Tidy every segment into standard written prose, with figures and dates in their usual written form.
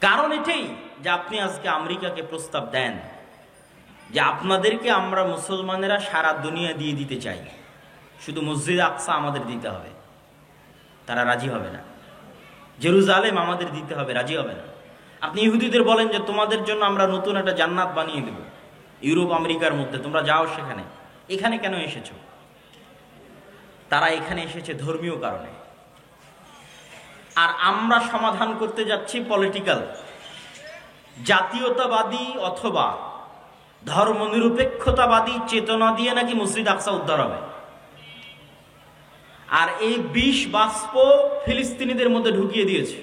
কারণ এটাই যে আপনি আজকে আমেরিকাকে প্রস্তাব দেন যে আপনাদেরকে আমরা মুসলমানেরা সারা দুনিয়া দিয়ে দিতে চাই, শুধু মসজিদ আকসা আমাদের দিতে হবে। তারা রাজি হবে না। জেরুজালেম আমাদের দিতে হবে, রাজি হবে না। আপনি ইহুদিদের বলেন যে তোমাদের জন্য আমরা নতুন একটা জান্নাত বানিয়ে দেব ইউরোপ আমেরিকার মধ্যে, তোমরা যাও সেখানে। এখানে কেন এসেছো? তারা এখানে এসেছে ধর্মীয় কারণে। আর আমরা সমাধান করতে যাচ্ছি পলিটিক্যাল, জাতীয়তাবাদী অথবা ধর্মনিরপেক্ষতাবাদী চেতনা দিয়ে নাকি মসজিদ আকসা উদ্ধার হবে। আর এই বিষ বাষ্প ফিলিস্তিনিদের মধ্যে ঢুকিয়ে দিয়েছে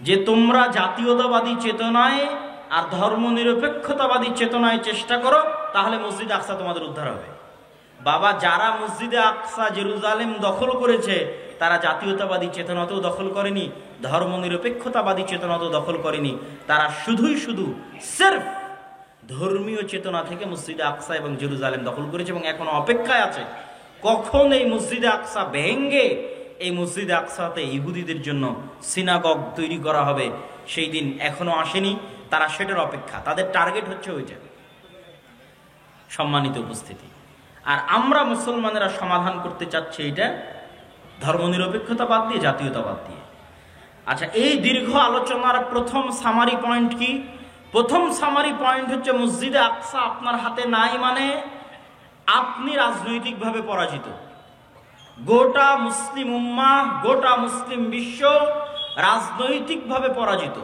যে তোমরা জাতীয়তাবাদী চেতনায় আর ধর্মনিরপেক্ষতাবাদী চেতনায় চেষ্টা করো, তাহলে মসজিদ আকসা তোমাদের উদ্ধার হবে। বাবা, যারা মসজিদে আকসা জেরুজালেম দখল করেছে তারা জাতীয়তাবাদী চেতনাতেও দখল করেনি, ধর্মনিরপেক্ষতাবাদী চেতনাতেও দখল করেনি। তারা শুধুই শুধু সির্ফ ধর্মীয় চেতনা থেকে মসজিদে আকসা এবং জেরুজালেম দখল করেছে এবং এখনো অপেক্ষায় আছে কখন এই মসজিদে আকসা ভেঙ্গে এই মসজিদে আকসাতে ইহুদিদের জন্য সিনাগগ তৈরি করা হবে। সেই দিন এখনো আসেনি, তারা সেটার অপেক্ষা। তাদের টার্গেট হচ্ছে ওইটা। সম্মানিত উপস্থিতি, আর আমরা মুসলমানেরা সমাধান করতে চাচ্ছি এটা ধর্মনিরপেক্ষতা বাদ দিয়ে, জাতীয়তাবাদ দিয়ে। আচ্ছা, এই দীর্ঘ আলোচনার প্রথম সামারি পয়েন্ট কি? প্রথম সামারি পয়েন্ট হচ্ছে মসজিদে আকসা আপনার হাতে নাই মানে আপনি রাজনৈতিকভাবে পরাজিত। গোটা মুসলিম উম্মাহ, গোটা মুসলিম বিশ্ব রাজনৈতিকভাবে পরাজিত।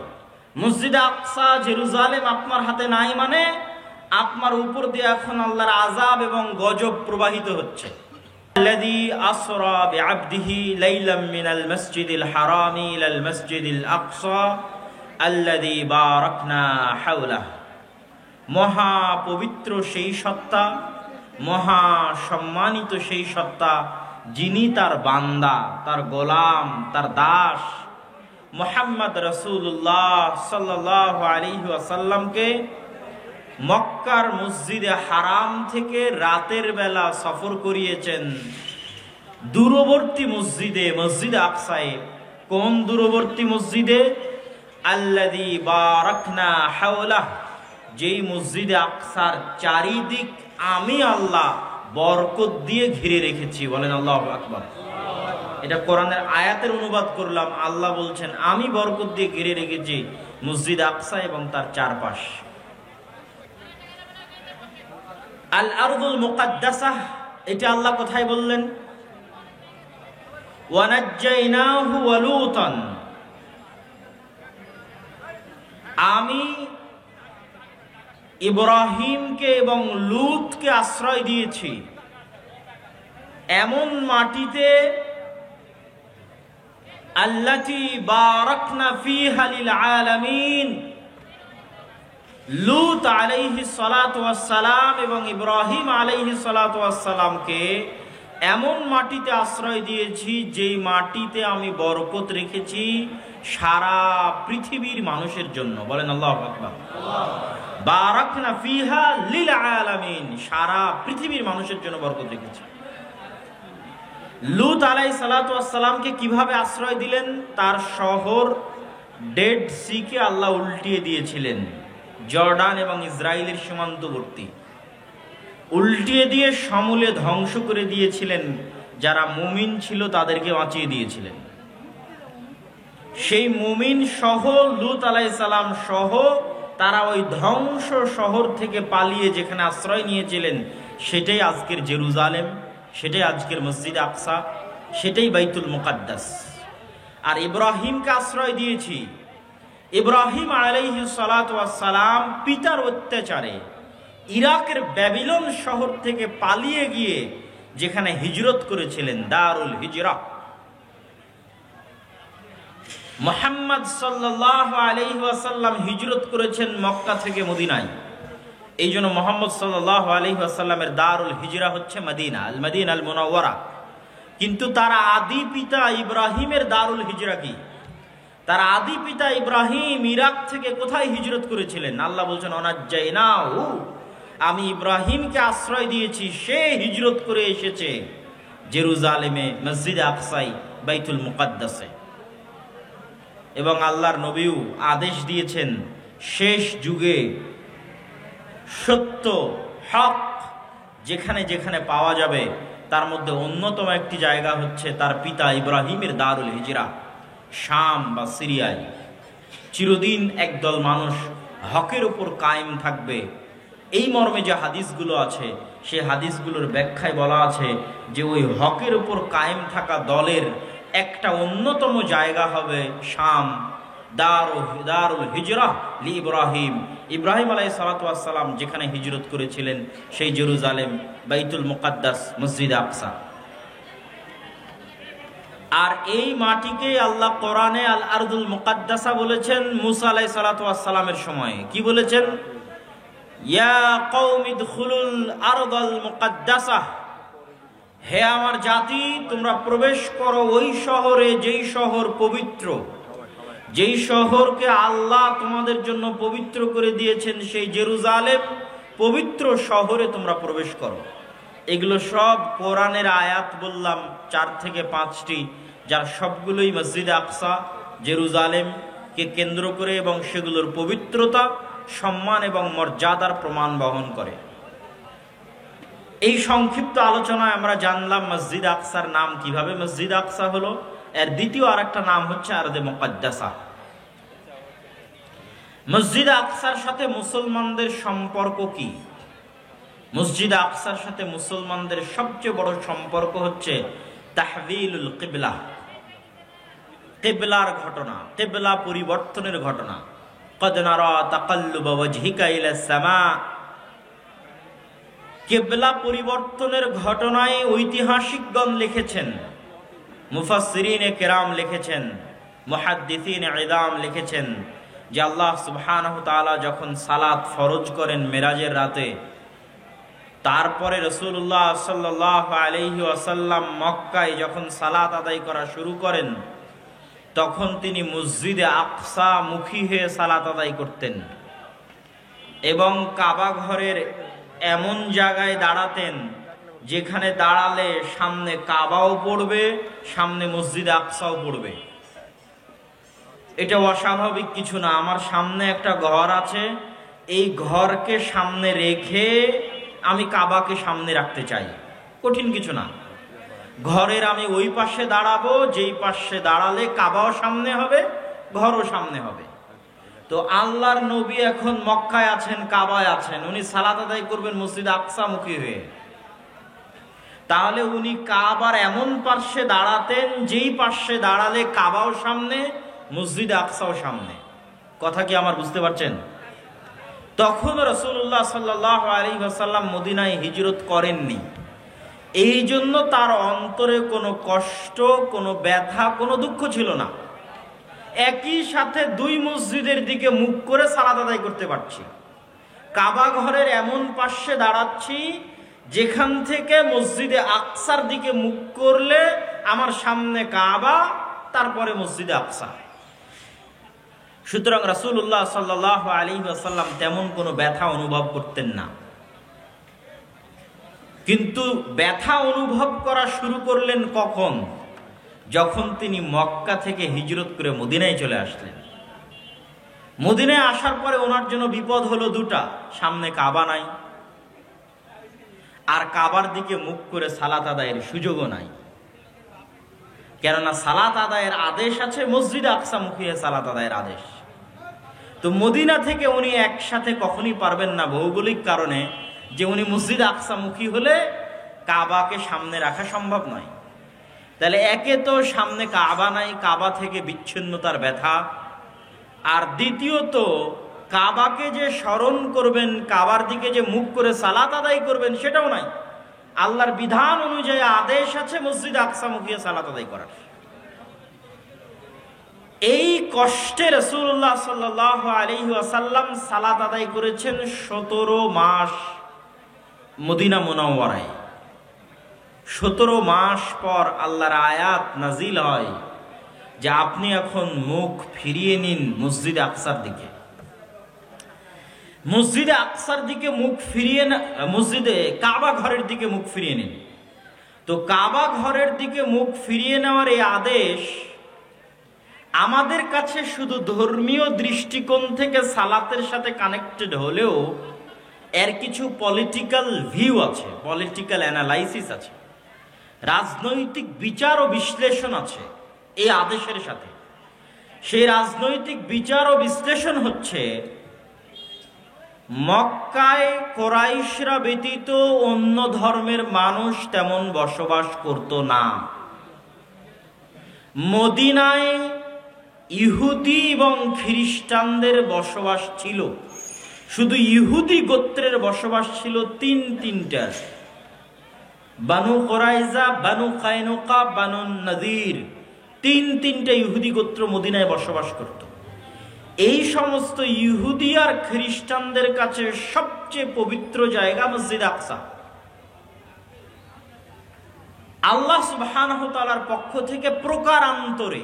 মসজিদে আকসা জেরুজালেম আপনার হাতে নাই মানে আপনার উপর দিয়ে এখন আল্লাহর আযাব এবং গজব প্রবাহিত হচ্ছে। الذي أسرى بعبده ليلا من المسجد الحرام إلى المسجد الأقصى الذي باركنا حوله। মহা পবিত্র সেই সত্তা, মহা সম্মানিত সেই সত্তা যিনি তার বান্দা, তার গোলাম, তার দাস মুহাম্মদ রাসূলুল্লাহ সাল্লাল্লাহু আলাইহি ওয়াসাল্লামকে মক্কার মসজিদে হারাম থেকে রাতের বেলা সফর করিয়েছেন দূরবর্তী মসজিদে, মসজিদে আকসায়ে। কোন দূরবর্তী মসজিদে? আল্লাযী বারাকনা হাওলাহ, যেই মসজিদে আকসার চারিদিক আমি আল্লাহ বরকত দিয়ে ঘিরে রেখেছি। বলেন আল্লাহু আকবার। এটা কোরআনের আয়াতের অনুবাদ করলাম। আল্লাহ বলছেন আমি বরকত দিয়ে ঘিরে রেখেছি মসজিদ আকসা এবং তার চারপাশ। আল আরদুল মুকাদ্দাসাহ, এটা আল্লাহ কোথায় বললেন? ওয়া নাজ্জাইনাহু ওয়া লূতান, আমি ইব্রাহিমকে এবং লূতকে আশ্রয় দিয়েছি এমন মাটিতে আল্লাতী বারাকনা ফীহা লিল আলামিন। লূত আলাইহিস সালাতু ওয়াস সালাম এবং ইব্রাহিম আলাইহিস সালাতু ওয়াস সালামকে এমন মাটিতে আশ্রয় দিয়েছি যেই মাটিতে আমি বরকত রেখেছি সারা পৃথিবীর মানুষের জন্য। বলেন আল্লাহু আকবার। বারাকনা ফীহা লিল আলামিন, সারা পৃথিবীর মানুষের জন্য বরকত রেখেছি। লূত আলাইহিস সালাতু ওয়াস সালামকে কিভাবে আশ্রয় দিলেন? তার শহর ডেড সি কে আল্লাহ উল্টিয়ে দিয়েছিলেন, জর্ডান এবং ইসরায়েলের সীমান্তবর্তী, উল্টিয়ে দিয়ে সমূলে ধ্বংস করে দিয়েছিলেন। যারা মুমিন ছিল তাদেরকে বাঁচিয়ে দিয়েছিলেন। সেই মুমিন সহ লূত আলাইহিস সালাম সহ তারা ওই ধ্বংস শহর থেকে পালিয়ে যেখানে আশ্রয় নিয়েছিলেন সেটাই আজকের জেরুজালেম, সেটাই আজকের মসজিদ আকসা, সেটাই বাইতুল মুকাদ্দাস। আর ইব্রাহিমকে আশ্রয় দিয়েছি। ইব্রাহিম আলাইহিস সালাতু ওয়াস সালাম পিতার অত্যাচারে ইরাকের ব্যাবিলন শহর থেকে পালিয়ে গিয়ে যেখানে হিজরত করেছিলেন, দারুল হিজরা। মুহাম্মদ সাল্লাল্লাহু আলাইহি ওয়াসাল্লাম হিজরত করেছেন মক্কা থেকে মদিনায়। এই জন্য মুহাম্মদ সাল্লাল্লাহু আলাইহি ওয়াসাল্লামের দারুল হিজরা হচ্ছে মদিনা, আল মদিনা আল মুনাওয়ারা। কিন্তু তার আদি পিতা ইব্রাহিমের দারুল হিজরা কি? তার আদি পিতা ইব্রাহিম ইরাক থেকে কোথায় হিজরত করেছিলেন? আল্লাহ বলছেন অনাজ্জাইনাহু, আমি ইব্রাহিমকে আশ্রয় দিয়েছি, সে হিজরত করে এসেছে জেরুজালেমে, মসজিদে আকসায়, বাইতুল মুকাদ্দাসে। এবং আল্লাহর নবীও আদেশ দিয়েছেন শেষ যুগে সত্য হক যেখানে যেখানে পাওয়া যাবে তার মধ্যে অন্যতম একটি জায়গা হচ্ছে তার পিতা ইব্রাহিমের দারুল হিজরা, শাম বা সিরিয়ায়। চিরদিন একদল মানুষ হকের উপর কায়েম থাকবে, এই মর্মে যে হাদিসগুলো আছে সেই হাদিসগুলোর ব্যাখ্যায় বলা আছে যে ওই হকের উপর কায়েম থাকা দলের একটা অন্যতম জায়গা হবে শাম, দারুল হিজরা লি ইব্রাহিম। ইব্রাহিম আলাইহিস সালাতু ওয়াস সালাম যেখানে হিজরত করেছিলেন সেই জেরুজালেম, বাইতুল মুকাদ্দাস, মসজিদ আকসা। আর এই মাটিকে আল্লাহ কোরআনে আল আরদুল মুকাদ্দাসা বলেছেন মুসা আলাইহিস সালাতু ওয়াস সালামের সময়। কি বলেছেন? ইয়া কওমি ইদখুলুল আরদাল মুকাদ্দাসা, হে আমার জাতি তোমরা প্রবেশ করো ওই শহরে যেই শহর পবিত্র, যেই শহরকে আল্লাহ তোমাদের জন্য পবিত্র করে দিয়েছেন, সেই জেরুজালেম পবিত্র শহরে তোমরা প্রবেশ করো। এগুলো সব কোরআনের আয়াত বললাম 4 থেকে 5টি, যার সবগুলোই মসজিদ আকসা জেরুজালেমকে কেন্দ্র করে এবং সেগুলোর পবিত্রতা, সম্মান এবং মর্যাদার প্রমাণ বহন করে। এই সংক্ষিপ্ত আলোচনায় আমরা জানলাম মসজিদ আকসার নাম কিভাবে মসজিদ আকসা হলো। এর দ্বিতীয় আরেকটা নাম হচ্ছে আরদে মুকাদ্দাসা। মসজিদ আকসার সাথে মুসলমানদের সম্পর্ক কি? মসজিদ আকসার সাথে মুসলমানদের সবচেয়ে বড় সম্পর্ক হচ্ছে তাহবিলুল কিবলা, কিবলার ঘটনা, কিবলা পরিবর্তনের ঘটনা। কদ নারা তাকাল্লুবা ওয়াজহিকা ইলাস সামা, কিবলা পরিবর্তনের ঘটনায় ঐতিহাসিকগণ লিখেছেন, মুফাসসিরিনে কেরাম লিখেছেন, মুহাদ্দিসিনে ইদাম লিখেছেন যে আল্লাহ সুবহানাহু তাআলা যখন সালাত ফরজ করেন মেরাজের রাতে, তারপরে রাসূলুল্লাহ সাল্লাল্লাহু আলাইহি ওয়াসাল্লাম মক্কায় যখন সালাত আদায় করা শুরু করেন, তখন তিনি মসজিদে আকসা মুখী হয়ে সালাত আদায় করতেন এবং কাবা ঘরের এমন জায়গায় দাঁড়াতেন যেখানে দাঁড়ালে সামনে কাবাও পড়বে, সামনে মসজিদে আকসাও পড়বে। এটা অস্বাভাবিক কিছু না। আমার সামনে একটা ঘর আছে, এই ঘরকে সামনে রেখে আমি কাবাকে সামনে রাখতে চাই, কঠিন কিছু না। ঘরের আমি ওই পাশে দাঁড়াবো যেই পাশে দাঁড়ালে কাবাও সামনে হবে, ঘরও সামনে হবে। তো আল্লাহর নবী এখন মক্কায় আছেন, কাবায় আছেন, উনি সালাত আদায় করবেন মসজিদ আকসা মুখী হয়ে। তাহলে উনি কাবার এমন পাশে দাঁড়াতেন যেই পাশে দাঁড়ালে কাবাও সামনে, মসজিদ আকসাও সামনে। কথা কি আমার বুঝতে পারছেন? তখন রাসূলুল্লাহ সাল্লাল্লাহু আলাইহি ওয়াসাল্লাম মদিনায় হিজরত করেননি, এই জন্য তার অন্তরে কোনো কষ্ট, কোনো ব্যথা, কোনো দুঃখ ছিল না। একই সাথে দুই মসজিদের দিকে মুখ করে সালাত আদায় করতে পারছি, কাবা ঘরের এমন পাশে দাঁড়াচ্ছি যেখান থেকে মসজিদে আকসার দিকে মুখ করলে আমার সামনে কাবা, তারপরে মসজিদে আকসা। সুতরাং রাসূলুল্লাহ সাল্লাল্লাহু আলাইহি ওয়াসাল্লাম তেমন কোনো ব্যথা অনুভব করতেন না। কিন্তু ব্যথা অনুভব করা শুরু করলেন কখন? যখন তিনি মক্কা থেকে হিজরত করে মদিনায় চলে আসলেন। মদিনায় আসার পরে ওনার জন্য বিপদ হলো দুটা, সামনে কাবা নাই, আর কাবার দিকে মুখ করে সালাত আদায়ের সুযোগও নাই। কেননা সালাত আদায়ের আদেশ আছে, মসজিদে আকসা মুখী হয়ে সালাত আদায়ের আদেশ। তো মদিনা থেকে উনি একসাথে কখনই পারবেন না, ভৌগোলিক কারণে, যে উনি মসজিদ আকসা মুখী হলে কাবাকে সামনে রাখা সম্ভব নয়। তাহলে একে তো সামনে কাবা নাই, কাবা থেকে বিচ্ছিন্নতার ব্যথা, আর দ্বিতীয়ত কাবাকে যে স্মরণ করবেন, কাবার দিকে যে মুখ করে সালাত আদায় করবেন সেটাও নাই। আল্লাহর বিধান অনুযায়ী আদেশ আছে মসজিদ আকসা মুখী সালাত আদায় করার। এই কষ্টে রাসূলুল্লাহ সাল্লাল্লাহু আলাইহি ওয়াসাল্লাম সালাত আদায় করেছেন 17 মাস মদিনা মুনাওয়ারায়। 17 মাস পর আল্লাহর আয়াত নাজিল হয় যে আপনি এখন মুখ ফিরিয়ে নিন মসজিদে আকসার দিকে। মসজিদে আকসার দিকে মুখ ফিরিয়ে না, মসজিদে কাবা ঘরের দিকে মুখ ফিরিয়ে নিন। তো কাবা ঘরের দিকে মুখ ফিরিয়ে নেওয়ার এই আদেশ আমাদের কাছে শুধু ধর্মীয় দৃষ্টিকোণ থেকে সালাতের সাথে কানেক্টেড হলেও এর কিছু পলিটিক্যাল ভিউ আছে, পলিটিক্যাল অ্যানালাইসিস আছে, রাজনৈতিক বিচার ও বিশ্লেষণ আছে এই আদেশের সাথে। সেই রাজনৈতিক বিচার ও বিশ্লেষণ হচ্ছে, মক্কায় কোরাইশরা ব্যতীত অন্য ধর্মের মানুষ তেমন বসবাস করত না। মদিনায় ইহুদি এবং খ্রিস্টানদের বসবাস ছিল। শুধু ইহুদি গোত্রের বসবাস ছিল তিনটা, বানু কোরাইজা, বানু কায়নুকা, বানু নাদির। তিনটা ইহুদি গোত্র মদিনায় বসবাস করত। এই সমস্ত ইহুদি আর খ্রিস্টানদের কাছে সবচেয়ে পবিত্র জায়গা মসজিদ আকসা। আল্লাহ সুবহানাহু ওয়া তাআলার পক্ষ থেকে প্রকারান্তরে,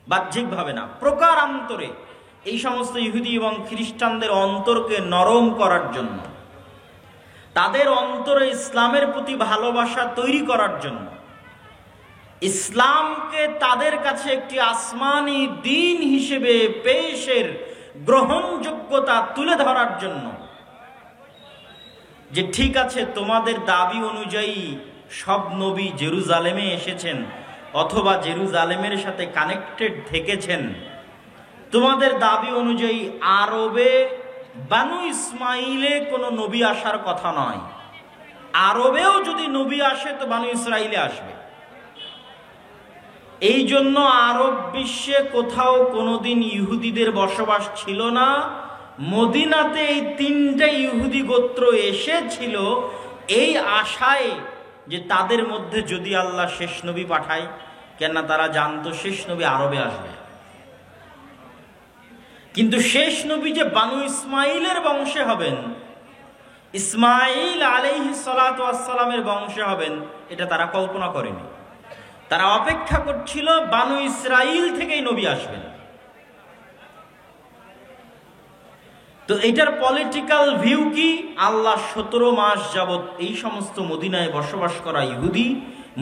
বাহ্যিকভাবে না, প্রকারান্তরে এই সমস্ত ইহুদি এবং খ্রিস্টানদের অন্তরকে নরম করার জন্য, তাদের অন্তরে ইসলামের প্রতি ভালোবাসা তৈরি করার জন্য, ইসলামকে তাদের কাছে একটি আসমানি দ্বীন হিসেবে পেশের গ্রহণযোগ্যতা তুলে ধরার জন্য, যে ঠিক আছে তোমাদের দাবি অনুযায়ী সব নবী জেরুজালেমে এসেছেন অথবা জেরুজালেমের সাথে কানেক্টেড থেকেছেন, তোমাদের দাবি অনুযায়ী আরবে বানু ইসমাইলে কোনো নবী আসার কথা নয়, আরবেও যদি নবী আসে তো বানু ইসরাইলে আসবে। এই জন্য আরব বিশ্বে কোথাও কোনোদিন ইহুদিদের বসবাস ছিল না। মদিনাতে এই তিনটা ইহুদি গোত্র এসেছিল এই আশায় যে তাদের মধ্যে যদি আল্লাহ শেষ নবী পাঠায়, কেননা তারা জানতো শেষ নবী আরবে আসবে। কিন্তু শেষ নবী যে বানু ইসমাইলের বংশে হবেন, ইসমাইল আলাইহিস সালাতু ওয়াস সালামের বংশে হবেন, এটা তারা কল্পনা করেনি। তারা অপেক্ষা করছিল বানু ইসরাইল থেকেই নবী আসবেন। তো এটার পলিটিক্যাল ভিউ কি? আল্লাহ 17 মাস যাবত এই সমস্ত মদিনায় বসবাস করা ইহুদি,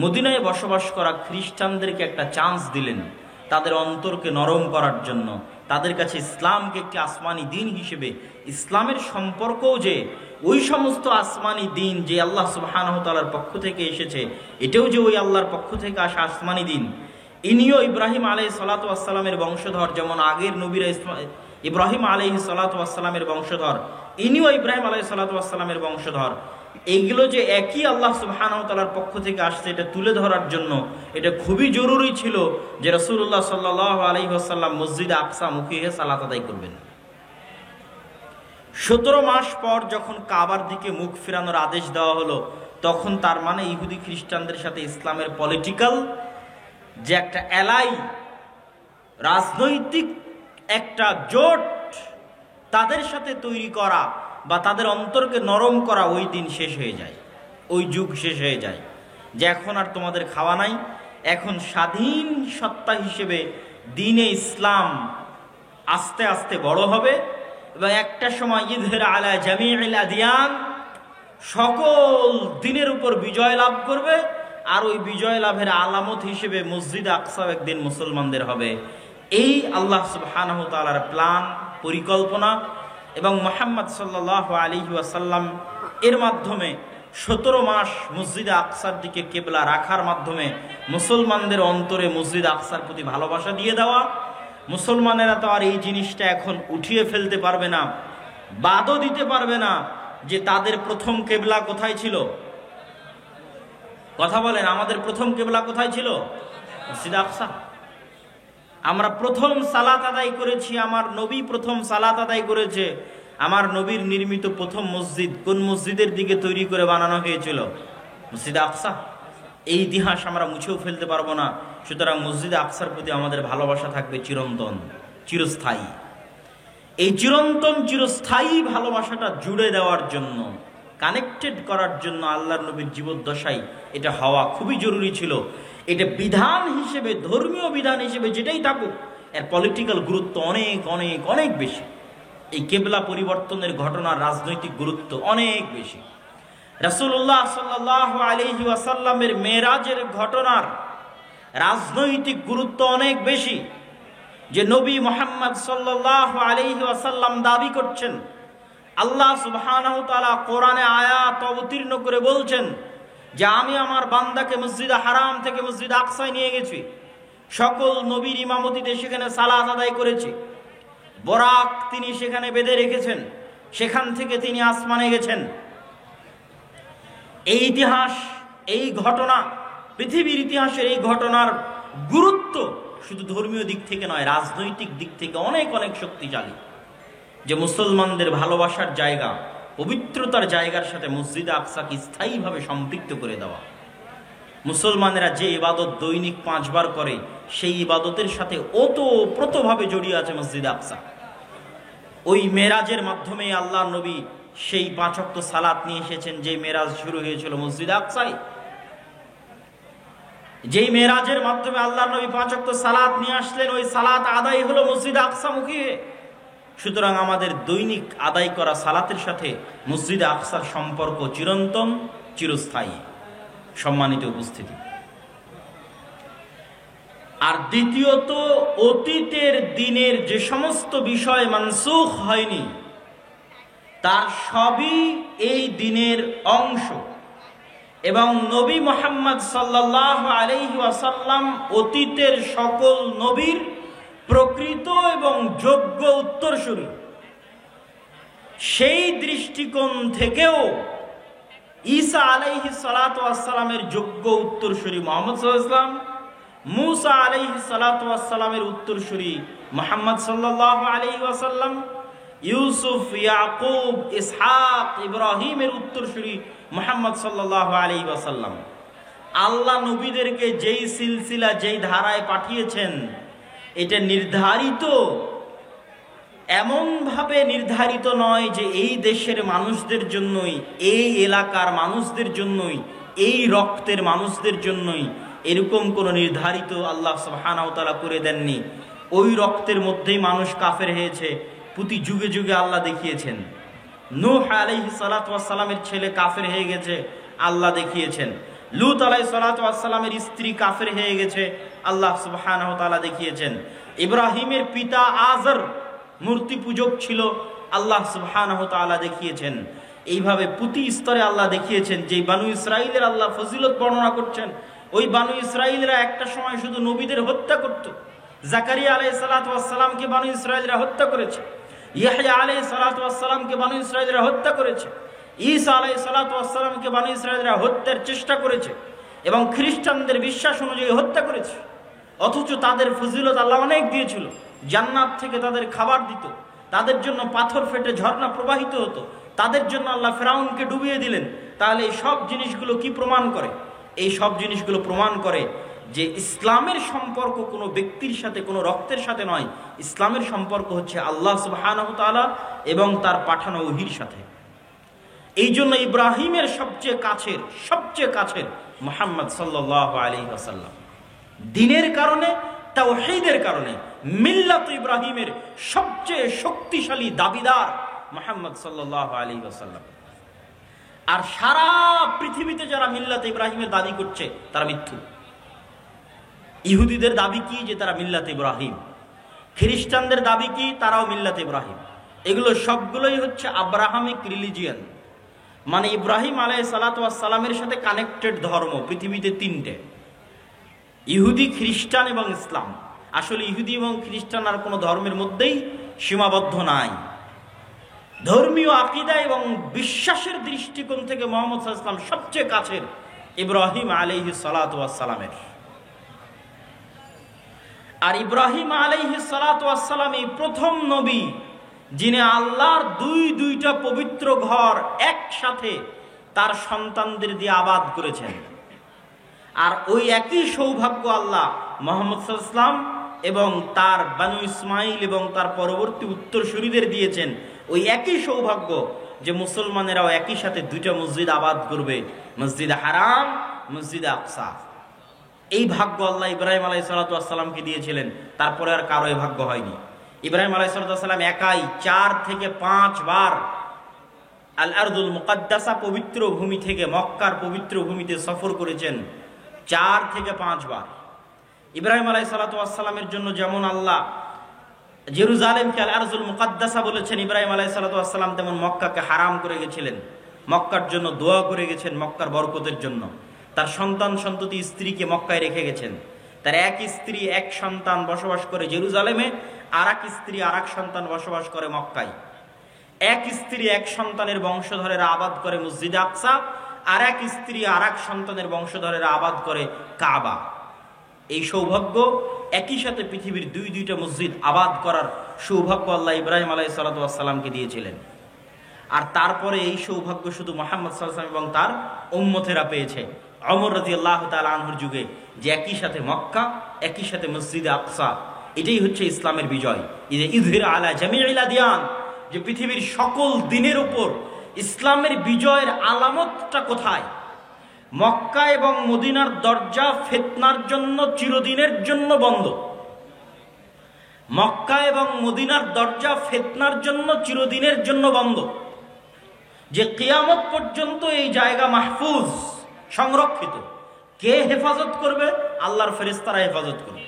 মদিনায় বসবাস করা খ্রিস্টানদেরকে একটা চান্স দিলেন তাদের অন্তরকে নরম করার জন্য, তাদের কাছে ইসলামকে একটি আসমানি দিন হিসেবে, ইসলামের সম্পর্কও যে ওই সমস্ত আসমানি দিন যে আল্লাহ সুবহানাহু ওয়া তাআলার পক্ষ থেকে এসেছে, এটাও যে ওই আল্লাহর পক্ষ থেকে আসা আসমানি দিন। ইনিও ইব্রাহিম আলাইহিস সালাতু ওয়াস সালামের বংশধর, যেমন আগের নবীরা ইব্রাহিম আলাইহিস সালাতু ওয়াস সালামের বংশধর, ইনিও ইব্রাহিম আলাইহিস সালাতু ওয়াস সালামের বংশধর। এইগুলো যে একই আল্লাহ সুবহানাহু ওয়া তাআলার পক্ষ থেকে আসছে, এটা তুলে ধরার জন্য এটা খুবই জরুরি ছিল যে রাসূলুল্লাহ সাল্লাল্লাহু আলাইহি ওয়াসাল্লাম মসজিদে আকসা মুখী হয়ে সালাত আদায় করবেন। 17 মাস পর যখন কাবার দিকে মুখ ফেরানোর আদেশ দেওয়া হলো, তখন তার মানে ইহুদি খ্রিস্টানদের সাথে ইসলামের পলিটিক্যাল যে একটা এলাই, রাজনৈতিক একটা জোট তাদের সাথে তৈরি করা বা তাদের অন্তরকে নরম করা, ওই দিন শেষ হয়ে যায়, ওই যুগ শেষ হয়ে যায়। যে এখন আর তোমাদের খাওয়া নাই, এখন স্বাধীন সত্তা হিসেবে দ্বীনে ইসলাম আস্তে আস্তে বড় হবে এবং একটা সময় ইযহির আলা জামিউল আদিয়ান, সকল দিনের উপর বিজয় লাভ করবে। আর ওই বিজয় লাভের আলামত হিসেবে মসজিদ আকসা একদিন মুসলমানদের হবে। এই আল্লাহ সুবহানাহু ওয়া তাআলার প্ল্যান, পরিকল্পনা, এবং মুহাম্মদ সাল্লাল্লাহু আলাইহি ওয়াসাল্লাম এর মাধ্যমে 17 মাস মসজিদ আকসার দিকে কিবলা রাখার মাধ্যমে মুসলমানদের অন্তরে মসজিদ আকসার প্রতি ভালোবাসা দিয়ে দেওয়া। মুসলমানেরা তো আর এই জিনিসটা এখন উঠিয়ে ফেলতে পারবে না, বাদও দিতে পারবে না যে তাদের প্রথম কিবলা কোথায় ছিল। কথা বলেন, আমাদের প্রথম কিবলা কোথায় ছিল? মসজিদ আকসা। আমরা প্রথম সালাত আদায় করেছি, আমার নবী প্রথম সালাত আদায় করেছে। আমার নবীর নির্মিত প্রথম মসজিদ কোন মসজিদের দিকে তৈরি করে বানানো হয়েছিল? মসজিদ আকসা। এই ইতিহাস আমরা মুছেও ফেলতে পারবো না। সুতরাং মসজিদ আকসার প্রতি আমাদের ভালোবাসা থাকবে চিরন্তন, চিরস্থায়ী। এই চিরন্তন চিরস্থায়ী ভালোবাসাটা জুড়ে দেওয়ার জন্য, কানেক্টেড করার জন্য আল্লাহর নবীর জীবদ্দশায় এটা হওয়া খুবই জরুরি ছিল। এটা বিধান হিসেবে, ধর্মীয় বিধান হিসেবে যেটাই থাকুক, এর পলিটিক্যাল গুরুত্ব অনেক অনেক অনেক বেশি। এই কিবলা পরিবর্তনের ঘটনার রাজনৈতিক গুরুত্ব অনেক বেশি। রাসূলুল্লাহ সাল্লাল্লাহু আলাইহি ওয়াসাল্লামের মেরাজের ঘটনার রাজনৈতিক গুরুত্ব অনেক বেশি। যে নবী মুহাম্মদ সাল্লাল্লাহু আলাইহি ওয়াসাল্লাম দাবি করছেন, আল্লাহ সুবহানাহু তাআলা কোরআনে আয়াত অবতীর্ণ করে বলছেন যে আমি আমার বান্দাকে মসজিদে হারাম থেকে মসজিদে আকসায় নিয়ে গেছি, সকল নবীর ইমামতিতে সেখানে সালাত আদায় করেছি, বরাক তিনি সেখানে বেঁধে রেখেছেন, সেখান থেকে তিনি আসমানে গেছেন। এই ইতিহাস, এই ঘটনা, পৃথিবীর ইতিহাসের এই ঘটনার গুরুত্ব শুধু ধর্মীয় দিক থেকে নয়, রাজনৈতিক দিক থেকে অনেক অনেক শক্তিশালী। যে মুসলমানদের ভালোবাসার জায়গা, পবিত্রতার জায়গার সাথে মসজিদে আকসাকে স্থায়ীভাবে সম্পৃক্ত করে দেওয়া। মুসলমানেরা যে ইবাদত দৈনিক 5 বার করে, সেই ইবাদতের সাথে ওতপ্রোতভাবে জড়িয়ে আছে মসজিদে আকসা। ওই মেরাজের মাধ্যমে আল্লাহ নবী সেই 5 ওয়াক্ত সালাত নিয়ে এসেছেন, যে মেরাজ শুরু হয়েছিল মসজিদে আকসায়। যেই মেরাজের মাধ্যমে আল্লাহ নবী 5 ওয়াক্ত সালাত নিয়ে আসলেন, ওই সালাত আদায় হলো মসজিদে আকসা মুখী। সুতরাং আমাদের দৈনিক আদায় করা সালাতের সাথে মসজিদে আকসার সম্পর্ক চিরন্তন, চিরস্থায়ী। সম্মানিত উপস্থিতি, আর দ্বিতীয়ত, অতীতের দিনের যে সমস্ত বিষয় মানসুখ হয়নি, তার সবই এই দিনের অংশ। এবং নবী মুহাম্মদ সাল্লাল্লাহু আলাইহি ওয়াসাল্লাম অতীতের সকল নবীর প্রকৃত এবং যোগ্য উত্তরসূরি। সেই দৃষ্টিকোণ থেকেও ঈসা আলাইহিস সালাতু ওয়াস সালামের যোগ্য উত্তরসূরি মুহাম্মদ সাল্লাল্লাহু আলাইহি ওয়াসাল্লাম, মুসা আলাইহিস সালাতু ওয়াস সালামের উত্তরসূরি মুহাম্মদ সাল্লাল্লাহু আলাইহি ওয়াসাল্লাম, ইউসুফ, ইয়াকুব, ইসহাক, ইব্রাহিমের উত্তরসূরি মুহাম্মদ সাল্লাল্লাহু আলাইহি ওয়াসাল্লাম। আল্লাহ নবীদেরকে যেই সিলসিলা, যেই ধারায় পাঠিয়েছেন, এটা নির্ধারিত, এমনভাবে নির্ধারিত নয় যে এই দেশের মানুষদের জন্যই, এই এলাকার মানুষদের জন্যই, এই রক্তের মানুষদের জন্যই, এরকম কোনো নির্ধারিত আল্লাহ সুবহানাহু ওয়া তাআলা করে দেননি। ওই রক্তের মধ্যেই মানুষ কাফের হয়েছে, প্রতি যুগে যুগে আল্লাহ দেখিয়েছেন। নূহ আলাইহিস সালাতু ওয়াস সালামের ছেলে কাফের হয়ে গেছে, আল্লাহ দেখিয়েছেন। লূত আলাইহিস সালাতু ওয়াস সালামের স্ত্রী কাফের হয়ে গেছে, আল্লাহ সুবহানাহু ওয়া তাআলা দেখিয়েছেন। ইব্রাহিমের পিতা আজর মূর্তি পূজক ছিল, আল্লাহ সুবহানাহু ওয়া তাআলা দেখিয়েছেন। এইভাবে প্রতি স্তরে আল্লাহ দেখিয়েছেন। যে বানু ইসরাইলের আল্লাহ ফজিলত বর্ণনা করছেন, ওই বানু ইসরাইলরা একটা সময় শুধু নবীদের হত্যা করত। জাকারিয়া আলাইহিস সালাতু ওয়াস সালামকে বানু ইসরাইলরা হত্যা করেছে, ইয়াহইয়া আলাইহিস সালাতু ওয়াস সালামকে বানু ইসরাইলরা হত্যা করেছে, ঈসা আলাইহিস সালাতু ওয়াস সালামকে বানু ইসরাইলরা হত্যার চেষ্টা করেছে এবং খ্রিস্টানদের বিশ্বাস অনুযায়ী হত্যা করেছে। অথচ তাদের ফজিলত আল্লাহ অনেক দিয়েছিল। জান্নাত থেকে তাদের খাবার দিত, তাদের জন্য পাথর ফেটে ঝর্ণা প্রবাহিত হতো, তাদের জন্য আল্লাহ ফেরাউনকে ডুবিয়ে দিলেন। তাহলে এই সব জিনিসগুলো কি প্রমাণ করে? এই সব জিনিসগুলো প্রমাণ করে যে ইসলামের সম্পর্ক কোনো ব্যক্তির সাথে, কোনো রক্তের সাথে নয়। ইসলামের সম্পর্ক হচ্ছে আল্লাহ সুবহানাহু ওয়া তাআলা এবং তার পাঠানো ওহীর সাথে। এই জন্য ইব্রাহিমের সবচেয়ে কাছের মুহাম্মদ সাল্লাল্লাহু আলাইহি ওয়াসাল্লাম। দ্বীনের কারণে, তাওহীদের কারণে মিল্লাত ইব্রাহিমের সবচেয়ে শক্তিশালী দাবিদার মুহাম্মদ সাল্লাল্লাহু আলাইহি ওয়াসাল্লাম। আর সারা পৃথিবীতে যারা মিল্লাত ইব্রাহিমের দাবি করছে তারা মিথ্যু। ইহুদিদের দাবি কি? যে তারা মিল্লাত ইব্রাহিম। খ্রিস্টানদের দাবি কি? তারাও মিল্লাত ইব্রাহিম। এগুলো সবগুলোই হচ্ছে আব্রাহামিক রিলিজিয়ান, মানে ইব্রাহিম আলাইহিস সালাতু ওয়াস সালামের সাথে কানেক্টেড ধর্ম পৃথিবীতে 3টে: ইহুদি, খ্রিস্টান এবং ইসলাম। আসলে ইহুদি এবং খ্রিস্টান আর কোনো ধর্মের মধ্যেই সীমাবদ্ধ নাই। ধর্মীয় আকীদা এবং বিশ্বাসের দৃষ্টিকোণ থেকে মুহাম্মদ সাল্লাল্লাহু আলাইহি ওয়াসাল্লাম সবচেয়ে কাছের ইব্রাহিম আলাইহিস সালাতু ওয়াস সালামের। আর ইব্রাহিম আলাইহিস সালাতু ওয়াস সালাম এই প্রথম নবী যিনি আল্লাহর দুইটা পবিত্র ঘর একসাথে তার সন্তানদের দিয়ে আবাদ করেছেন। আর ওই একই সৌভাগ্য আল্লাহ মুহাম্মদ সাল্লাল্লাহু আলাইহি ওয়াসাল্লাম এবং তার বানু ইসমাইল এবং তার পরবর্তী উত্তরসূরিদের দিয়েছেন। ওই একই সৌভাগ্য যে মুসলমানেরাও একই সাথে 2টা মসজিদ আবাদ করবে, মসজিদে হারাম, মসজিদে আকসা। এই ভাগ্য আল্লাহ ইব্রাহিম আলাইহিস সালাতু ওয়াস সালামকে দিয়েছিলেন। তারপরে আর কারো এই ভাগ্য হয়নি। ইব্রাহিম আলাইহিস সালাতু ওয়াস সালাম একাই 4 থেকে 5 বার আল আরদুল মুকাদ্দাসা পবিত্র ভূমি থেকে মক্কার পবিত্র ভূমিতে সফর করেছেন 4 থেকে 5 বার। ইব্রাহিম আলাইহিস সালাতু ওয়াস সালামের জন্য যেমন আল্লাহ জেরুজালেমকে আল আরজুল মুকাদ্দাসা বলেছেন ইব্রাহিম আলাইহিস সালাতু ওয়াস সালাম, তেমন মক্কাকে হারাম করে গেছিলেন, মক্কার জন্য দোয়া করে গেছেন, মক্কার বরকতের জন্য। তার সন্তান সন্ততি স্ত্রীকে মক্কায় রেখে গেছেন। তার এক স্ত্রী এক সন্তান বসবাস করে জেরুজালেমে, আর এক স্ত্রী আর এক সন্তান বসবাস করে মক্কায়। এক স্ত্রী এক সন্তানের বংশধরেরা আবাদ করে মসজিদে আকসা, আর এক স্ত্রী আর এক সন্তানের বংশধরেরা আবাদ করে কাবা। এই সৌভাগ্য, একই সাথে পৃথিবীর দুইটা মসজিদ আবাদ করার সৌভাগ্য আল্লাহ ইব্রাহিম আলাইহিস সালাতু ওয়াস সালামকে দিয়েছিলেন। আর তারপরে এই সৌভাগ্য শুধু মুহাম্মদ সাল্লাল্লাহু আলাইহি ওয়াসাল্লাম এবং তার উম্মতেরা পেয়েছে ওমর রাদিয়াল্লাহু তাআলা আনহুর যুগে, যে একই সাথে মক্কা, একই সাথে মসজিদে আকসা। এটাই হচ্ছে ইসলামের বিজয়। ইযহির আলা জামিইল আদিয়ান, যে পৃথিবীর সকল দিনের উপর ইসলামের বিজয়ের আলামতটা কোথায়? মক্কা এবং মদিনার দরজা ফিতনার জন্য চিরদিনের জন্য বন্ধ। মক্কা এবং মদিনার দরজা ফিতনার জন্য চিরদিনের জন্য বন্ধ, যে কিয়ামত পর্যন্ত এই জায়গা মাহফুজ, সংরক্ষিত। কে হেফাজত করবে? আল্লাহর ফেরেশতারা হেফাজত করবে।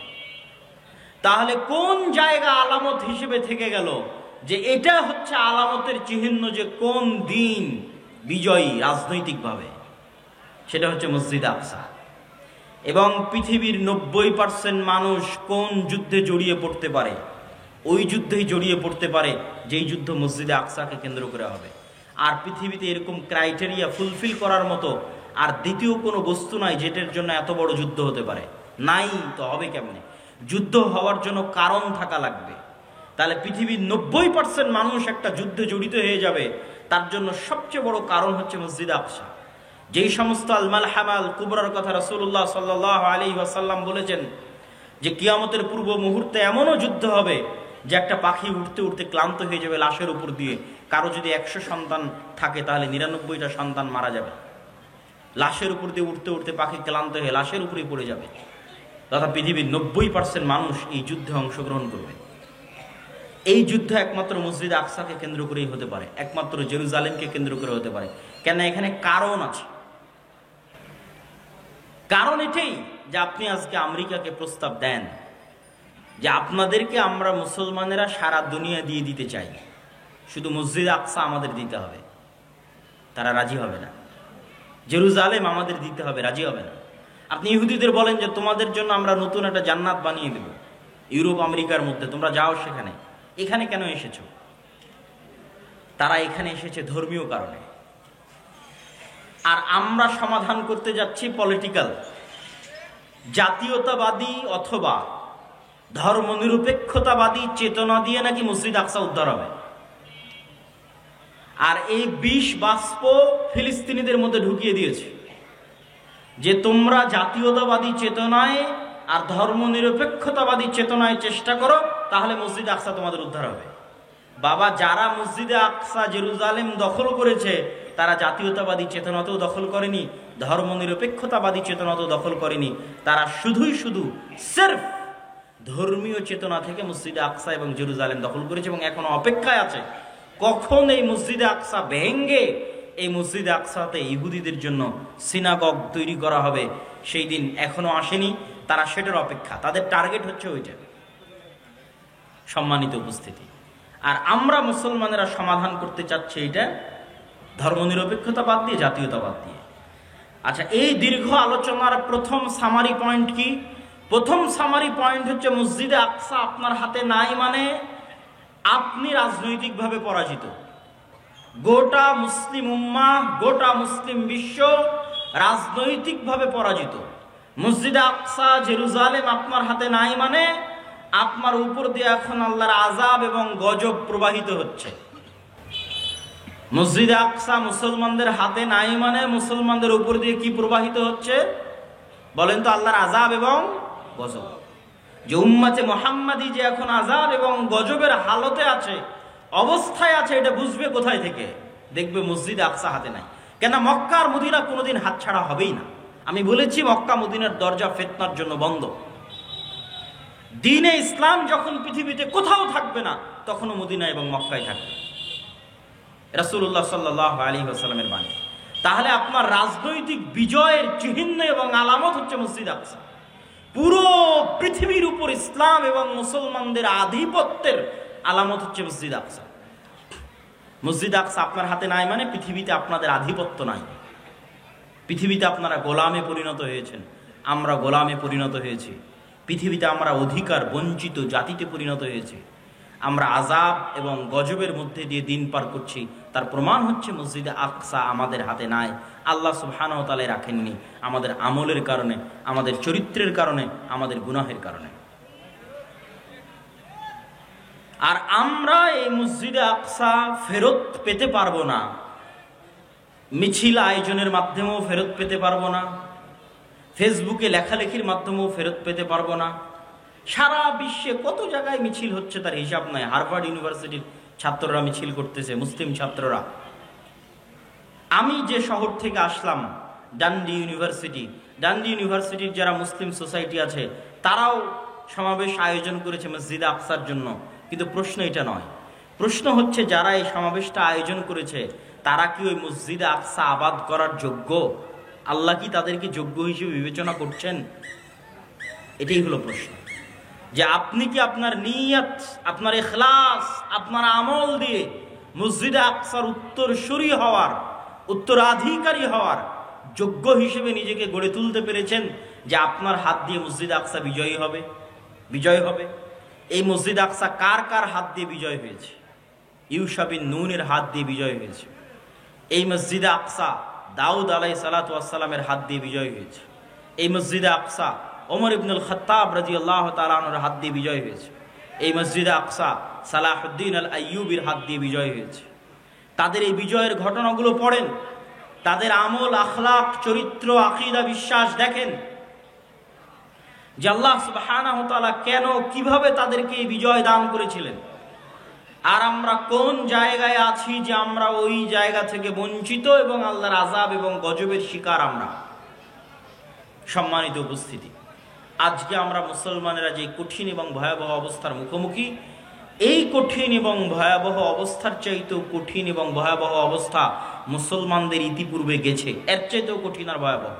তাহলে কোন জায়গা আলামত হিসেবে থেকে গেল যে এটা হচ্ছে আলামতের চিহ্ন যে কোন দিন বিজয়ী রাজনৈতিকভাবে? সেটা হচ্ছে মসজিদ আকসা। এবং পৃথিবীর 90% মানুষ কোন যুদ্ধে জড়িয়ে পড়তে পারে? ওই যুদ্ধেই জড়িয়ে পড়তে পারে যেই যুদ্ধ মসজিদে আকসাকে কেন্দ্র করে হবে। আর পৃথিবীতে এরকম ক্রাইটেরিয়া ফুলফিল করার মতো আর দ্বিতীয় কোনো বস্তু নাই যেটার জন্য এত বড় যুদ্ধ হতে পারে। নাই তো হবে কেমনে? যুদ্ধ হওয়ার জন্য কারণ থাকা লাগবে। তাহলে পৃথিবীর 90% মানুষ একটা যুদ্ধে জড়িত হয়ে যাবে, তার জন্য সবচেয়ে বড় কারণ হচ্ছে মসজিদ আকসা। যেই সমস্ত আল মালহামা আল কুবরার কথা রাসূলুল্লাহ সাল্লাল্লাহু আলাইহি ওয়াসাল্লাম বলেছেন যে কিয়ামতের পূর্ব মুহূর্তে এমনও যুদ্ধ হবে যে একটা পাখি উঠতে উঠতে ক্লান্ত হয়ে যাবে লাশের উপর দিয়ে। কারো যদি 100 সন্তান থাকে তাহলে 99টা সন্তান মারা যাবে। লাশের উপর দিয়ে উঠতে উঠতে পাখি ক্লান্ত হয়ে লাশের উপরেই পড়ে যাবে। তথা পৃথিবীর 90% মানুষ এই যুদ্ধে অংশগ্রহণ করবে। এই যুদ্ধ একমাত্র মসজিদ আকসাকে কেন্দ্র করেই হতে পারে, একমাত্র জেরুজালেমকে কেন্দ্র করে হতে পারে। কেন? এখানে কারণ আছে। কারণ এটাই যে আপনি আজকে আমেরিকাকে প্রস্তাব দেন যে আপনাদেরকে আমরা মুসলমানেরা সারা দুনিয়া দিয়ে দিতে চাই, শুধু মসজিদ আকসা আমাদের দিতে হবে। তারা রাজি হবে না। জেরুজালেম আমাদের দিতে হবে, রাজি হবে না। আপনি ইহুদিদের বলেন যে তোমাদের জন্য আমরা নতুন একটা জান্নাত বানিয়ে দেব ইউরোপ আমেরিকার মধ্যে, তোমরা যাও সেখানে। এখানে কেন এসেছো? তারা এখানে এসেছে ধর্মীয় কারণে। আর আমরা সমাধান করতে যাচ্ছি পলিটিক্যাল, জাতীয়তাবাদী অথবা ধর্মনিরপেক্ষতাবাদী চেতনা দিয়ে নাকি মসজিদ আকসা উদ্ধার হবে। আর এই বিষ বাষ্প ফিলিস্তিনিদের মধ্যে ঢুকিয়ে দিয়েছে যে তোমরা জাতীয়তাবাদী চেতনায় আর ধর্মনিরপেক্ষতাবাদী চেতনায় চেষ্টা করো, তাহলে মসজিদ আকসা তোমাদের উদ্ধার হবে। বাবা, যারা মসজিদে আকসা জেরুজালেম দখল করেছে তারা জাতীয়তাবাদী চেতনাতেও দখল করেনি, ধর্মনিরপেক্ষতাবাদী চেতনাতেও দখল করেনি। তারা শুধুই শুধু সির্ফ ধর্মীয় চেতনা থেকে মসজিদে আকসা এবং জেরুজালেম দখল করেছে এবং এখনো অপেক্ষায় আছে কখন এই মসজিদে আকসা ভেঙ্গে এই মসজিদে আকসাতে ইহুদিদের জন্য সিনাগগ তৈরি করা হবে। সেই দিন এখনো আসেনি, তারা সেটার অপেক্ষা। তাদের টার্গেট হচ্ছে ওইটা। সম্মানিত উপস্থিতি, আর আমরা মুসলমানেরা সমাধান করতে চাচ্ছি এটা ধর্মনিরপেক্ষতা বাদ দিয়ে, জাতীয়তাবাদ দিয়ে। আচ্ছা, এই দীর্ঘ আলোচনার প্রথম সামারি পয়েন্ট কি? প্রথম সামারি পয়েন্ট হচ্ছে মসজিদে আকসা আপনার হাতে নাই মানে আপনি রাজনৈতিকভাবে পরাজিত। গোটা মুসলিম উম্মাহ, গোটা মুসলিম বিশ্ব রাজনৈতিকভাবে পরাজিত। মসজিদে আকসা জেরুজালেম আপনার হাতে নাই মানে আপনার উপর দিয়ে এখন আল্লাহর আযাব এবং গজব প্রবাহিত হচ্ছে। মসজিদে আকসা মুসলমানদের হাতে নাই মানে মুসলমানদের উপর দিয়ে কি প্রবাহিত হচ্ছে বলেন তো? আল্লাহর আযাব এবং গজব। যে উম্মতে মুহাম্মাদি যে এখন আযাব এবং গজবের হালতে আছে, অবস্থায় আছে, এটা বুঝবে কোথায় থেকে? দেখবে মসজিদে আকসা হাতে নাই। কেন? মক্কা আর মদিনা কোনোদিন হাতছাড়া হবেই না। আমি বলেছি মক্কা মদিনার দরজা ফিতনার জন্য বন্ধ। দ্বীনে ইসলাম যখন পৃথিবীতে কোথাও থাকবে না, তখনও মদিনা এবং মক্কায় থাকবে। রাসূলুল্লাহ সাল্লাল্লাহু আলাইহি ওয়াসাল্লামের বাণী। তাহলে আপনার রাজনৈতিক বিজয়ের চিহ্ন এবং আলামত হচ্ছে মসজিদ আকসা। পুরো পৃথিবীর উপর ইসলাম এবং মুসলমানদের আধিপত্যের আলামত হচ্ছে মসজিদ আকসা। মসজিদ আকসা আপনার হাতে নাই মানে পৃথিবীতে আপনাদের আধিপত্য নাই। পৃথিবীতে আপনারা গোলামে পরিণত হয়েছেন, আমরা গোলামে পরিণত হয়েছি। পৃথিবীতে আমরা অধিকার বঞ্চিত জাতিতে পরিণত হয়েছি। আমরা আযাব এবং গজবের মধ্যে দিয়ে দিন পার করছি। তার প্রমাণ হচ্ছে মসজিদে আকসা আমাদের হাতে নাই। আল্লাহ সুবহানাহু ওয়া তাআলা রাখেননি, আমাদের আমলের কারণে, আমাদের চরিত্রের কারণে, আমাদের গুনাহের কারণে। আর আমরা এই মসজিদে আকসা ফেরত পেতে পারবো না, মিছিল আয়োজনের মাধ্যমেও ফেরত পেতে পারবো না, ফেসবুকে লেখালেখির মাধ্যমেও ফেরত পেতে পারবো না। সারা বিশ্বে কত জায়গায় মিছিল হচ্ছে তার হিসাব নাই। হার্ভার্ড ইউনিভার্সিটির ছাত্ররা মিছিল করতেছে, মুসলিম ছাত্ররা। আমি যে শহর থেকে আসলাম, ডান্ডি ইউনিভার্সিটির যারা মুসলিম সোসাইটি আছে তারাও সমাবেশ আয়োজন করেছে মসজিদে আকসার জন্য। কিন্তু প্রশ্ন এটা নয়, প্রশ্ন হচ্ছে যারা এই সমাবেশটা আয়োজন করেছে তারা কি ওই মসজিদে আকসা আবাদ করার যোগ্য? আল্লাহ কি তাদেরকে যোগ্য হিসেবে বিবেচনা করছেন? এটাই হলো প্রশ্ন। যে আপনি কি আপনার নিয়ত, আপনার ইখলাস, আপনার আমল দিয়ে মসজিদে আকসার উত্তরসূরি হওয়ার, উত্তরাধিকারী হওয়ার যোগ্য হিসেবে নিজেকে গড়ে তুলতে পেরেছেন? যে আপনার হাত দিয়ে মসজিদ আকসা বিজয় হবে। এই মসজিদ আকসা কার কার হাত দিয়ে বিজয় হয়েছে? ইউশা বিন নূনের হাত দিয়ে বিজয় হয়েছে। এই মসজিদে আকসা দাউদ আলাইহিস সালাতু ওয়াস সালামের হাত দিয়ে বিজয় হয়েছে। এই মসজিদে আকসা ওমর ইবনুল খাত্তাব রাদিয়াল্লাহু তাআলা আনহুর হাত দিয়ে বিজয় হয়েছে। এই মসজিদে আকসা সালাহুদ্দিন আল আইয়ুবির হাত দিয়ে বিজয় হয়েছে। তাদের এই বিজয়ের ঘটনাগুলো পড়েন, তাদের আমল, আখলাক, চরিত্র, আকীদা, বিশ্বাস দেখেন যে আল্লাহ সুবহানাহু ওয়া তাআলা কেন, কিভাবে তাদেরকে এই বিজয় দান করেছিলেন। আর আমরা কোন জায়গায় আছি যে আমরা ওই জায়গা থেকে বঞ্চিত এবং আল্লাহর আযাব এবং গজবের শিকার আমরা। সম্মানিত উপস্থিতি, আজকে আমরা মুসলমানেরা যে কঠিন এবং ভয়াবহ অবস্থার মুখোমুখি, এই কঠিন এবং ভয়াবহ অবস্থার চাইতেও কঠিন এবং ভয়াবহ অবস্থা মুসলমানদের ইতিপূর্বে গেছে, এর চাইতেও কঠিন আর ভয়াবহ।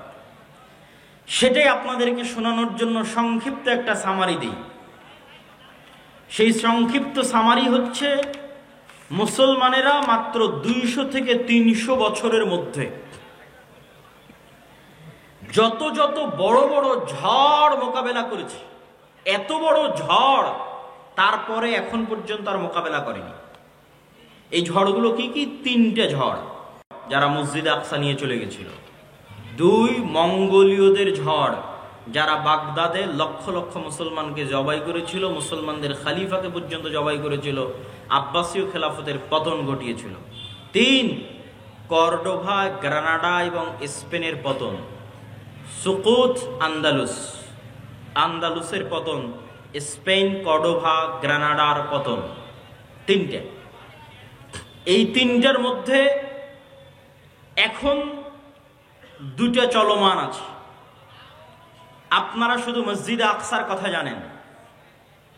সেটাই আপনাদেরকে শোনানোর জন্য সংক্ষিপ্ত একটা সামারি দিই। সেই সংক্ষিপ্ত সামারি হচ্ছে, মুসলমানেরা মাত্র 200 থেকে 300 বছরের মধ্যে যত বড় বড় ঝড় মোকাবেলা করেছে, এত বড় ঝড় তারপরে এখন পর্যন্ত আর মোকাবেলা করেনি। এই ঝড়গুলো কি কি? 3টে ঝড় যারা মসজিদে আকসা নিয়ে চলে গেছিল। 2, মঙ্গোলীয়দের ঝড় যারা বাগদাদে লক্ষ লক্ষ মুসলমানকে জবাই করেছিল, মুসলমানদের খলিফাকে পর্যন্ত জবাই করেছিল, আব্বাসীয় খেলাফতের পতন ঘটিয়েছিল। 3, কর্ডোভা, গ্রানাডা এবং স্পেনের পতন। সুকুত আন্দালুসের পতন, স্পেন, কর্ডোভা, গ্রানাডার পতন। 3টে। এই 3টার মধ্যে এখন 2টা চলমান আছে। আপনারা শুধু মসজিদে আকসার কথা জানেন,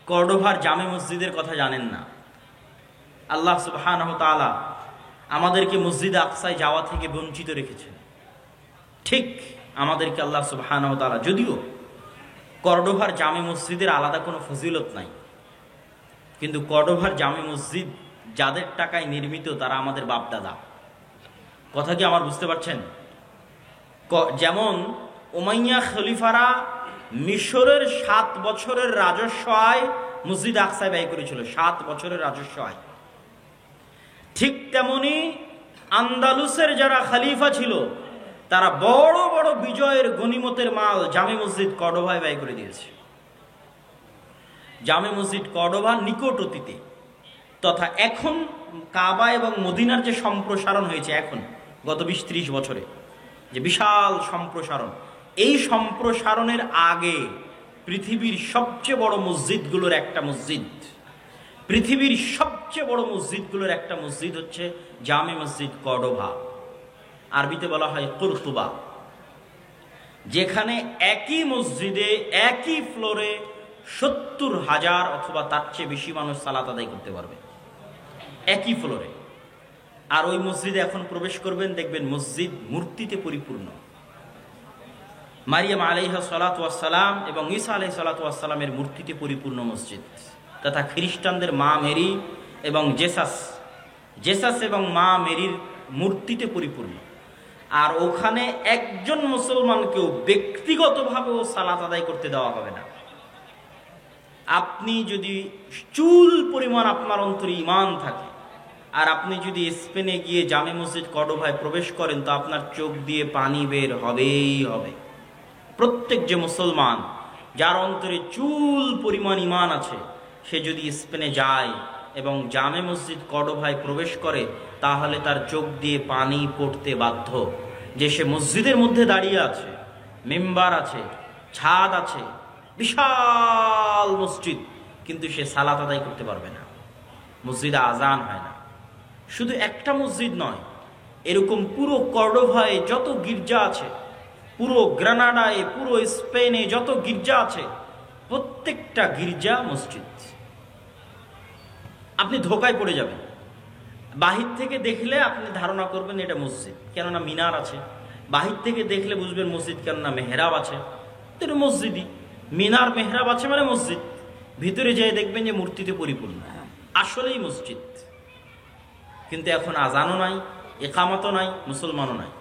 কর্ডোভার জামে মসজিদের কথা জানেন না। আল্লাহ সুবহানাহু ওয়া তাআলা আমাদেরকে মসজিদে আকসায় যাওয়া থেকে বঞ্চিত রেখেছেন। ঠিক আমাদেরকে আল্লাহ সুবহানাহু ওয়া তাআলা, যদিও কর্ডোভার জামে মসজিদের আলাদা কোনো ফজিলত নাই, কিন্তু কর্ডোভার জামে মসজিদ যাদের টাকায় নির্মিত তারা আমাদের বাপদাদা। কথা কি আমার বুঝতে পারছেন? যেমন উমাইয়া খলিফারা মিশরের 7 বছরের রাজস্ব আয় মসজিদ আকসায় ব্যয় করেছিল, 7 বছরের রাজস্ব আয়। ঠিক তেমনি আন্দালুসের যারা খলিফা ছিল তারা বড় বড় বিজয়ের গনিমতের মাল জামে মসজিদ কর্ডোভায় ব্যয় করে দিয়েছে। জামে মসজিদ কর্ডোভা নিকট অতীতে তথা এখন কাবা এবং মদিনার যে সম্প্রসারণ হয়েছে এখন গত 20-30 বছরে, যে বিশাল সম্প্রসারণ, এই সম্প্রসারণের আগে পৃথিবীর সবচেয়ে বড় মসজিদগুলোর একটা মসজিদ, পৃথিবীর সবচেয়ে বড় মসজিদগুলোর একটা মসজিদ হচ্ছে জামে মসজিদ কর্ডোভা, আরবিতে বলা হয় কুরতুবা, যেখানে একই মসজিদে একই ফ্লোরে 70,000 অথবা তার চেয়ে বেশি মানুষ সালাত আদায় করতে পারবে একই ফ্লোরে। আর ওই মসজিদে এখন প্রবেশ করবেন, দেখবেন মসজিদ মূর্তিতে পরিপূর্ণ। মারিয়াম আলাইহা সালাতু ওয়াস সালাম এবং ঈসা আলাইহিস সালাতু ওয়াস সালামের মূর্তিতে পরিপূর্ণ মসজিদ, তথা খ্রিস্টানদের মা মেরি এবং জেসাস এবং মা মেরির মূর্তিতে পরিপূর্ণ। আর ওখানে একজন মুসলমানকেও ব্যক্তিগতভাবেও সালাত আদায় করতে দেওয়া হবে না। আপনি যদি চুল পরিমাণ আপনার অন্তরে ঈমান থাকে আর আপনি যদি স্পেনে গিয়ে জামে মসজিদ কর্ডোভায় প্রবেশ করেন, তো আপনার চোখ দিয়ে পানি বের হবেই হবে। প্রত্যেক যে মুসলমান যার অন্তরে চুল পরিমাণ ঈমান আছে, সে যদি স্পেনে যায় এবং জামে মসজিদ কর্ডোভায় প্রবেশ করে, তাহলে তার চোখ দিয়ে পানি পড়তে বাধ্য। যে সে মসজিদের মধ্যে দাঁড়িয়ে আছে, মেম্বার আছে, ছাদ আছে, বিশাল মসজিদ, কিন্তু সে সালাত আদায় করতে পারবে না, মসজিদে আজান হয় না। শুধু একটা মসজিদ নয়, এরকম পুরো কর্ডোভায় যত গির্জা আছে, পুরো গ্রানাডায়, পুরো স্পেনে যত গির্জা আছে, প্রত্যেকটা গির্জা মসজিদ। আপনি ধোকায় পড়ে যাবেন। বাহির থেকে দেখলে আপনি ধারণা করবেন এটা মসজিদ, কেননা মিনার আছে। বাহির থেকে দেখলে বুঝবেন মসজিদ, কেননা মেহরাব আছে। তো এটা মসজিদই, মিনার মেহরাব আছে মানে মসজিদ। ভিতরে যেয়ে দেখবেন যে মূর্তিতে পরিপূর্ণ, আসলেই মসজিদ। কিন্তু এখন আজানও নাই, একামতও নাই, মুসলমানও নাই।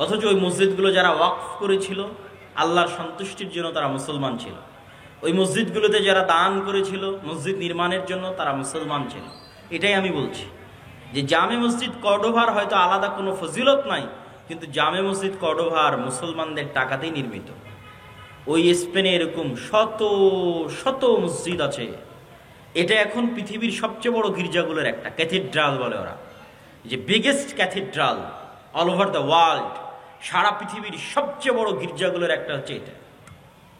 অথচ ওই মসজিদগুলো যারা ওয়াকফ করেছিল আল্লাহর সন্তুষ্টির জন্য, তারা মুসলমান ছিল। ওই মসজিদগুলোতে যারা দান করেছিল মসজিদ নির্মাণের জন্য, তারা মুসলমান ছিল। এটাই আমি বলছি যে জামে মসজিদ কর্ডোভার হয়তো আলাদা কোনো ফজিলত নাই, কিন্তু জামে মসজিদ কর্ডোভার মুসলমানদের টাকাতেই নির্মিত। ওই স্পেনে এরকম শত শত মসজিদ আছে। এটা এখন পৃথিবীর সবচেয়ে বড় গির্জাগুলোর একটা, ক্যাথিড্রাল বলে ওরা, যে biggest cathedral all over the world. সারা পৃথিবীর সবচেয়ে বড় গির্জাগুলোর একটা হচ্ছে এটা,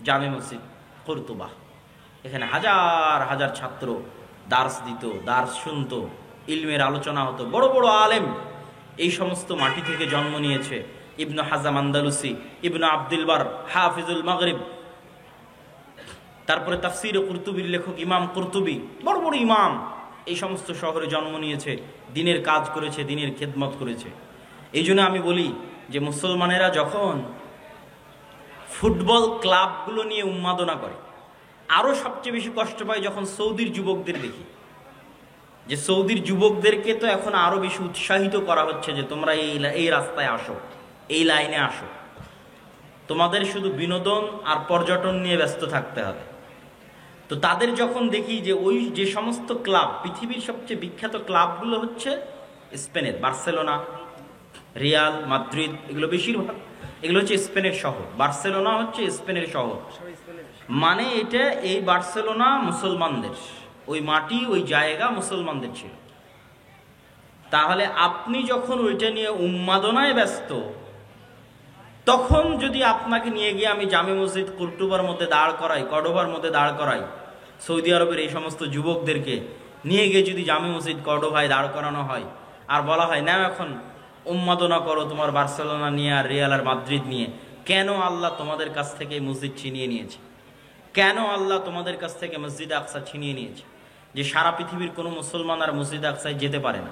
জামে মসজিদ কর্তুবা। এখানে হাজার হাজার ছাত্র দার্স দিত, দার্স শুনত, ইলমের আলোচনা হতো। বড় বড় আলেম এই সমস্ত মাটি থেকে জন্ম নিয়েছে। ইবনু হাজাম আন্দালুসি, ইবনু আব্দুল বার, হাফিজুল মাগরিব, তারপরে তাফসির ও কুরতুবির লেখক ইমাম কুরতুবি, বড় বড় ইমাম এই সমস্ত শহরে জন্ম নিয়েছে, দিনের কাজ করেছে, দিনের খেদমত করেছে। এই জন্য আমি বলি যে মুসলমানেরা যখন ফুটবল ক্লাবগুলো নিয়ে উন্মাদনা করে, আরও সবচেয়ে বেশি কষ্ট পায় যখন সৌদির যুবকদের দেখি। যে সৌদির যুবকদেরকে তো এখন আরো বেশি উৎসাহিত করা হচ্ছে যে তোমরা এই রাস্তায় আসো, এই লাইনে আসো, তোমাদের শুধু বিনোদন আর পর্যটন নিয়ে ব্যস্ত থাকতে হবে। তো তাদের যখন দেখি যে ওই যে সমস্ত ক্লাব, পৃথিবীর সবচেয়ে বিখ্যাত ক্লাবগুলো হচ্ছে স্পেনের, বার্সেলোনা, রিয়াল মাদ্রিদ, এগুলো বেশিরভাগ এগুলো হচ্ছে স্পেনের শহর। বার্সেলোনা হচ্ছে স্পেনের শহর, মানে এটা এই বার্সেলোনা মুসলমানদের, ওই মাটি ওই জায়গা মুসলমানদের ছিল। তাহলে আপনি যখন ওইটা নিয়ে উন্মাদনায় ব্যস্ত, তখন যদি আপনাকে নিয়ে গিয়ে আমি জামে মসজিদ কর্ডোভার মধ্যে দাঁড় করাই, কর্ডোভার মধ্যে দাঁড় করাই, সৌদি আরবের এই সমস্ত যুবকদেরকে নিয়ে গিয়ে যদি জামে মসজিদ কর্ডোভায় দাঁড় করানো হয় আর বলা হয় না এখন উন্মাদনা করো তোমার বার্সেলোনা নিয়ে আর রিয়াল আর মাদ্রিদ নিয়ে, কেন আল্লাহ তোমাদের কাছ থেকে মসজিদ ছিনিয়ে নিয়েছে? কেন আল্লাহ তোমাদের কাছ থেকে মসজিদ আকসা ছিনিয়ে নিয়েছে? যে সারা পৃথিবীর কোনো মুসলমান আর মসজিদ আকসায় যেতে পারে না,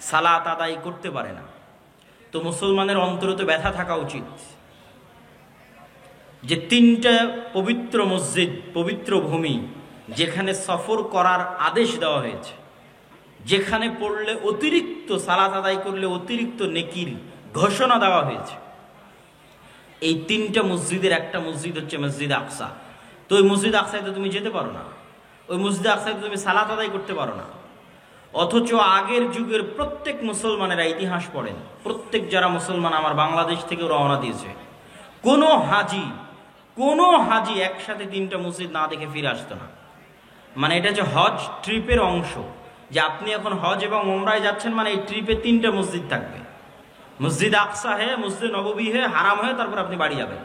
সালাত আদায় করতে পারে না। তো মুসলমানের অন্তরে তো ব্যথা থাকা উচিত যে তিনটা পবিত্র মসজিদ, পবিত্র ভূমি, যেখানে সফর করার আদেশ দেওয়া হয়েছে, যেখানে পড়লে অতিরিক্ত সালাত আদায় করলে অতিরিক্ত নেকির ঘোষণা দেওয়া হয়েছে, এই তিনটা মসজিদের একটা মসজিদ হচ্ছে মসজিদ আকসা। তো ওই মসজিদ আকসায় তো তুমি যেতে পারো না, ওই মসজিদ আকসায় তো তুমি সালাত আদায় করতে পারো না। অথচ আগের যুগের প্রত্যেক মুসলমানেরা ইতিহাস পড়েন, প্রত্যেক যারা মুসলমান আমার বাংলাদেশ থেকে রওনা দিয়েছে, কোনো হাজি একসাথে তিনটা মসজিদ না দেখে ফিরে আসতো না। মানে এটা যে হজ ট্রিপের অংশ, যে আপনি এখন হজ এবং উমরায় যাচ্ছেন, মানে এই ট্রিপে তিনটা মসজিদ থাকবে, মসজিদ আকসা হে, মসজিদ নববী হে, হারাম হয়ে, তারপর আপনি বাড়ি যাবেন।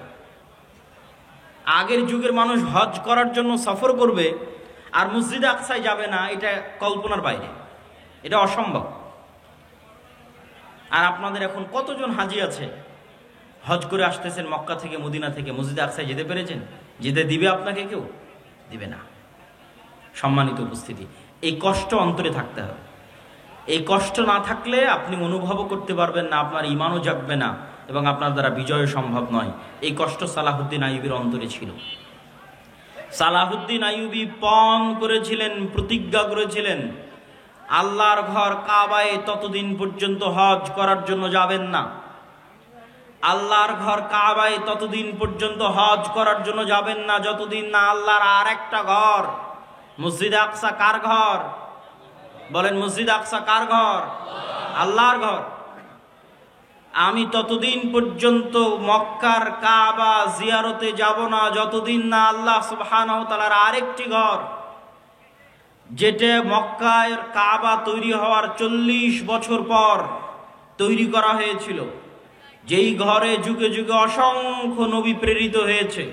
আগের যুগের মানুষ হজ করার জন্য সফর করবে আর মসজিদ আকসায় যাবে না, এটা কল্পনার বাইরে, এটা অসম্ভব। আর আপনাদের এখন কতজন হাজি আছে হজ করে আসতেছেন মক্কা থেকে, মদিনা থেকে, মসজিদ আকসায় যেতে পেরেছেন? যেতে দিবে আপনাকে? কেউ দিবে না। সম্মানিত উপস্থিতি, এই কষ্ট অন্তরে থাকতে হবে। এই কষ্ট না থাকলে আপনি অনুভবও করতে পারবেন না, আপনার ইমানও জাগবে না এবং আপনার দ্বারা বিজয় সম্ভব নয়। এই কষ্ট সালাহুদ্দিন আইয়ুবীর অন্তরে ছিল। সালাহুদ্দিন আইয়ুবী পণ করেছিলেন, প্রতিজ্ঞা করেছিলেন, আল্লাহর ঘর কাবায় ততদিন পর্যন্ত হজ করার জন্য যাবেন না। আল্লাহর ঘর কাবায় ততদিন পর্যন্ত হজ করার জন্য যাবেন না যতদিন না আল্লাহর আর একটা ঘর মসজিদ আকসা কার ঘর? বলেন, মসজিদ আকসা কার ঘর? আল্লাহর ঘর। আমি ততদিন পর্যন্ত মক্কার কাবা জিয়ারতে যাব না যতদিন না আল্লাহ সুবহানাহু ওয়া তাআলার আরেকটি ঘর, যেটা মক্কার কাবা তৈরি হওয়ার 40 বছর পর তৈরি করা হয়েছিল, যেই ঘরে যুগে যুগে অসংখ্য নবী প্রেরিত হয়েছে,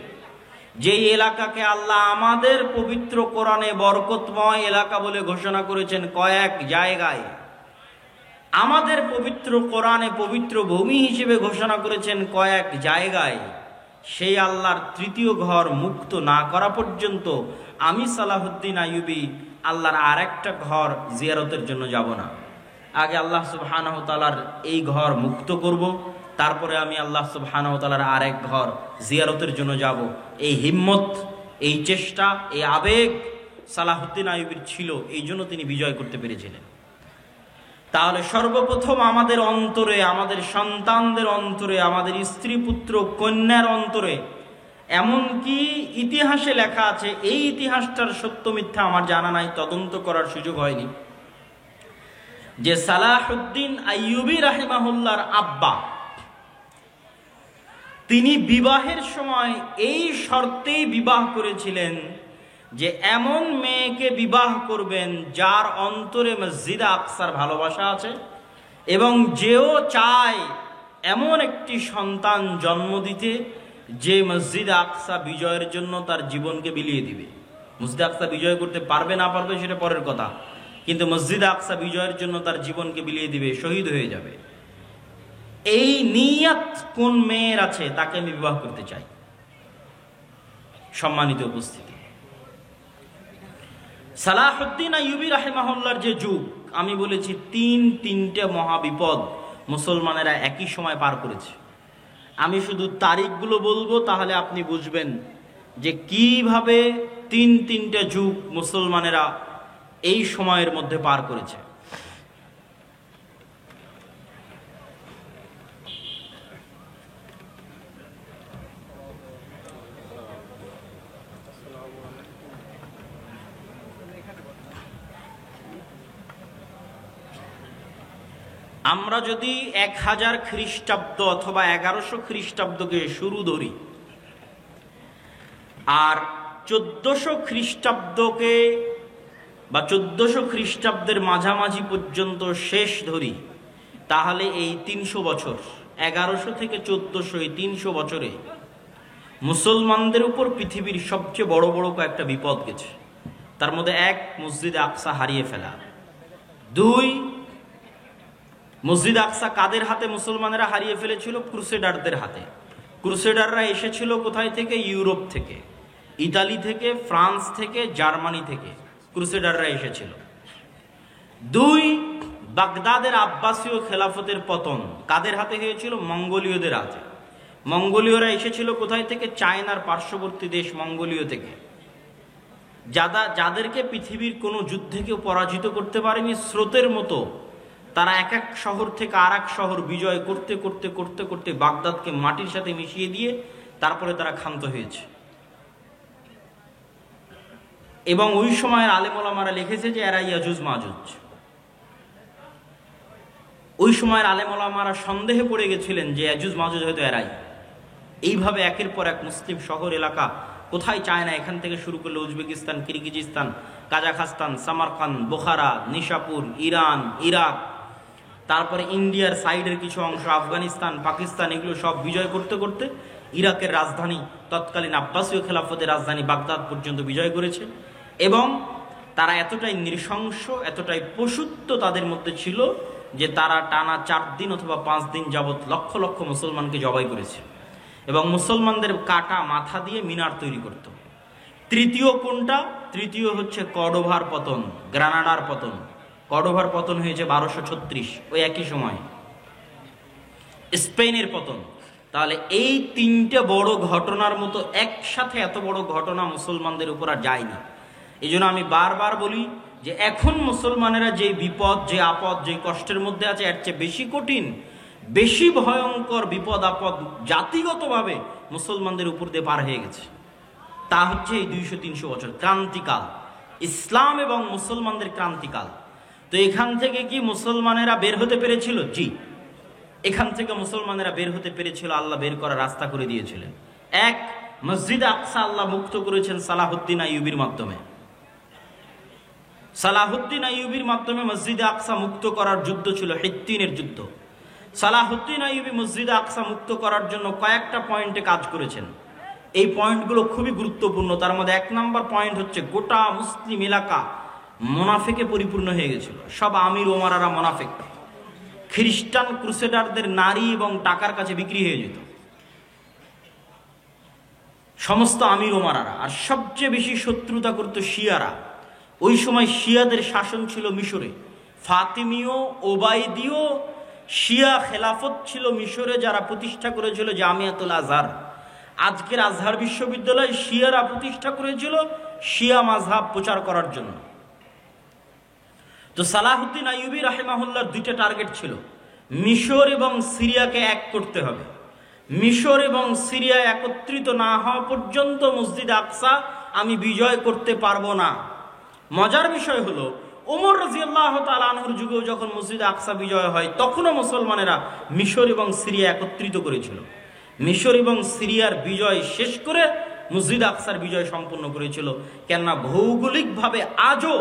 যেই এলাকাকে আল্লাহ আমাদের পবিত্র কোরআনে বরকতময় এলাকা বলে ঘোষণা করেছেন কয়েক জায়গায়, আমাদের পবিত্র কোরআনে পবিত্র ভূমি হিসেবে ঘোষণা করেছেন কয়েক জায়গায়, সেই আল্লাহর তৃতীয় ঘর মুক্ত না করা পর্যন্ত আমি সালাহুদ্দিন আইয়ুবী আল্লাহর আরেকটা ঘর জিয়ারতের জন্য যাব না। আগে আল্লাহ সুবহানাহু ওয়া তাআলার এই ঘর মুক্ত করব, তারপরে আমি আল্লাহ সুবহানাহু ওয়া তাআলার আরেক ঘর জিয়ারতের জন্য যাব। এই হিম্মত, এই চেষ্টা, এই আবেগ সালাহুদ্দিন আইয়ুবীর ছিল, এই জন্য তিনি বিজয় করতে পেরেছিলেন। তাহলে সর্বপ্রথম আমাদের অন্তরে, আমাদের সন্তানদের অন্তরে, আমাদের স্ত্রী পুত্র কন্যার অন্তরে, এমনকি ইতিহাসে লেখা আছে, এই ইতিহাসটার সত্য মিথ্যা আমার জানা নাই, তদন্ত করার সুযোগ হয়নি, যে সালাহুদ্দিন আইয়ুবী রাহিমাহুল্লাহর আব্বা তিনি বিবাহের সময় এই শর্তেই বিবাহ করেছিলেন যে এমন মেয়েকে বিবাহ করবেন যার অন্তরে মসজিদ আকসার ভালোবাসা আছে, এবং যেও চায় এমন একটি সন্তান জন্ম দিতে যে মসজিদ আকসা বিজয়ের জন্য তার জীবনকে বিলিয়ে দিবে। মসজিদ আকসা বিজয় করতে পারবে না পারবে সেটা পরের কথা, কিন্তু মসজিদ আকসা বিজয়ের জন্য তার জীবনকে বিলিয়ে দিবে, শহীদ হয়ে যাবে। এই নিয়ত কোন মেয়ের আছে তাকে আমি বিবাহ করতে চাই। সম্মানিত উপস্থিতি, সালাহুদ্দিন আইয়ুবী রাহিমাহুল্লাহর যে যুগ, আমি বলেছি তিনটে মহাবিপদ মুসলমানেরা একই সময় পার করেছে। আমি শুধু তারিখগুলো বলবো, তাহলে আপনি বুঝবেন যে কিভাবে তিনটে যুগ মুসলমানেরা এই সময়ের মধ্যে পার করেছে। আমরা যদি 1000 খ্রিস্টাব্দ অথবা 1100 খ্রিস্টাব্দকে শুরু ধরি, আর 1400 খ্রিস্টাব্দকে বা 1400 খ্রিস্টাব্দের মাঝামাঝি পর্যন্ত শেষ ধরি, তাহলে এই 300 বছর, 1100 থেকে 1400, এই 300 বছরে মুসলমানদের উপর পৃথিবীর সবচেয়ে বড় বড় কয়েকটা বিপদ গেছে। তার মধ্যে 1, মসজিদ আকসা হারিয়ে ফেলা। 2, মসজিদ আকসা কাদের হাতে মুসলমানেরা হারিয়ে ফেলেছিল? ক্রুসেডারদের হাতে। ক্রুসেডাররা এসেছিল কোথায় থেকে? ইউরোপ থেকে, ইতালি থেকে, ফ্রান্স থেকে, জার্মানি থেকে ক্রুসেডাররা এসেছিল। 2, বাগদাদের আব্বাসীয় খেলাফতের পতন কাদের হাতে হয়েছিল? মঙ্গোলীয়দের হাতে। মঙ্গোলীয়রা এসেছিল কোথায় থেকে? চায়নার পার্শ্ববর্তী দেশ মঙ্গোলীয় থেকে, যাদেরকে পৃথিবীর কোনো যুদ্ধে কেউ পরাজিত করতে পারেনি। স্রোতের মতো তারা এক এক শহর থেকে আর এক শহর বিজয় করতে করতে করতে করতে বাগদাদকে মাটির সাথে মিশিয়ে দিয়ে তারপরে তারা ক্ষান্ত হয়েছে। এবং ওই সময়ের আলেম ওলামারা লিখেছে যে এরা ইয়াজুজ মাজুজ। ওই সময়ের আলেম ওলামারা সন্দেহে পড়ে গেছিলেন যে ইয়াজুজ মাজুজ হয়তো এরাই। এইভাবে একের পর এক মুসলিম শহর এলাকা, কোথায় চায়না, এখান থেকে শুরু করলে Uzbekistan, Kyrgyzstan, Kazakhstan, Samarkand, বোখারা, Nishapur, Iran, Iraq, তারপরে ইন্ডিয়ার সাইডের কিছু অংশ, আফগানিস্তান, পাকিস্তান, এগুলো সব বিজয় করতে করতে ইরাকের রাজধানী, তৎকালীন আব্বাসীয় খেলাফতের রাজধানী বাগদাদ পর্যন্ত বিজয় করেছে। এবং তারা এতটাই নৃশংস, এতটাই পশুত্ব তাদের মধ্যে ছিল যে তারা টানা 4 দিন অথবা 5 দিন যাবৎ লক্ষ লক্ষ মুসলমানকে জবাই করেছে এবং মুসলমানদের কাটা মাথা দিয়ে মিনার তৈরি করত। তৃতীয় কোনটা? তৃতীয় হচ্ছে কর্ডোভার পতন, গ্রানাডার পতন। কর্ডোভার পতন হয়েছে 1236, ওই একই সময়। স্পেনের পতন। তাহলে এই তিনটে বড় ঘটনার মতো একসাথে এত বড় ঘটনা মুসলমানদের উপর আর যায়নি। এই জন্য আমি বারবার বলি যে এখন মুসলমানেরা যে বিপদ, যে আপদ, যে কষ্টের মধ্যে আছে, এর চেয়ে বেশি কঠিন, বেশি ভয়ঙ্কর বিপদ আপদ জাতিগতভাবে মুসলমানদের উপর দিয়ে পার হয়ে গেছে। তা হচ্ছে এই 200-300 বছর ক্রান্তিকাল, ইসলাম এবং মুসলমানদের ক্রান্তিকাল। তো এখান থেকে কি মুসলমানেরা বের হতে পেরেছিল? জি, এখান থেকে মুসলমানেরা বের হতে পেরেছিল। আল্লাহ বের করার রাস্তা করে দিয়েছিলেন। এক, মসজিদ আকসা আল্লাহ মুক্ত করেছেন সালাহুদ্দিন আইয়ুবীর মাধ্যমে। সালাহুদ্দিন আইয়ুবীর মাধ্যমে মসজিদ আকসা মুক্ত করার যুদ্ধ ছিল হিত্তিনের যুদ্ধ। সালাহুদ্দিন আইয়ুবী মসজিদ আকসা মুক্ত করার জন্য কয়েকটা পয়েন্টে কাজ করেছেন। এই পয়েন্টগুলো খুবই গুরুত্বপূর্ণ। তার মধ্যে 1 নম্বর পয়েন্ট হচ্ছে গোটা মুসলিম এলাকা মোনাফেকে পরিপূর্ণ হয়ে গেছিল। সব আমির ওমারারা মোনাফেক। খ্রিস্টান ক্রুসেডারদের নারী এবং টাকার কাছে বিক্রি হয়ে যেত সমস্ত আমির ওমারারা। আর সবচেয়ে বেশি শত্রুতা করত শিয়ারা। ওই সময় শিয়াদের শাসন ছিল মিশরে। ফাতিমীয়, ওবায়দীয় শিয়া খেলাফত ছিল মিশরে, যারা প্রতিষ্ঠা করেছিল জামিয়াতুল আজহার। আজকের আজহার বিশ্ববিদ্যালয় শিয়ারা প্রতিষ্ঠা করেছিল শিয়া মাযহাব প্রচার করার জন্য। তো সালাহুদ্দিন আইয়ুবী রাহিমাহুল্লাহর 2টা টার্গেট ছিল। মিশর এবং সিরিয়াকে এক করতে হবে। মিশর এবং সিরিয়া একত্রিত না হওয়া পর্যন্ত মসজিদ আকসা আমি বিজয় করতে পারবো না। মজার বিষয় হলো ওমর রাদিয়াল্লাহু তাআলা আনহুর যুগেও যখন মসজিদ আকসা বিজয় হয়, তখনও মুসলমানেরা মিশর এবং সিরিয়া একত্রিত করেছিল। মিশর এবং সিরিয়ার বিজয় শেষ করে মসজিদ আকসার বিজয় সম্পন্ন করেছিল। কেননা ভৌগোলিকভাবে আজও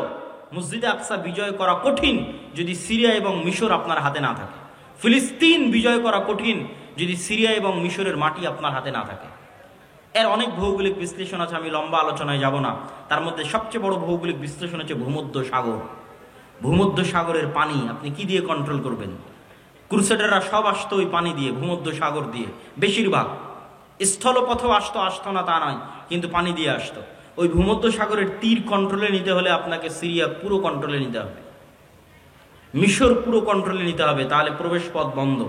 মসজিদ আকসা বিজয় করা কঠিন যদি সিরিয়া এবং মিশর আপনার হাতে না থাকে। ফিলিস্তিন বিজয় করা কঠিন যদি সিরিয়া এবং মিশরের মাটি আপনার হাতে না থাকে। এর অনেক ভৌগোলিক বিশ্লেষণ আছে, আমি লম্বা আলোচনায় যাব না। তার মধ্যে সবচেয়ে বড় ভৌগোলিক বিশ্লেষণ হচ্ছে ভূমধ্য সাগর। ভূমধ্য সাগরের পানি আপনি কি দিয়ে কন্ট্রোল করবেন? ক্রুসেডাররা সব আসতো ওই পানি দিয়ে, ভূমধ্য সাগর দিয়ে। বেশিরভাগ স্থলপথেও আসতো না তা নয়, কিন্তু পানি দিয়ে আসতো। ওই ভূমধ্য সাগরের তীর কন্ট্রোলে নিতে হলে আপনাকে সিরিয়া পুরো কন্ট্রোলে নিতে হবে, মিশর পুরো কন্ট্রোলে নিতে হবে। তাহলে প্রবেশ পথ বন্ধ,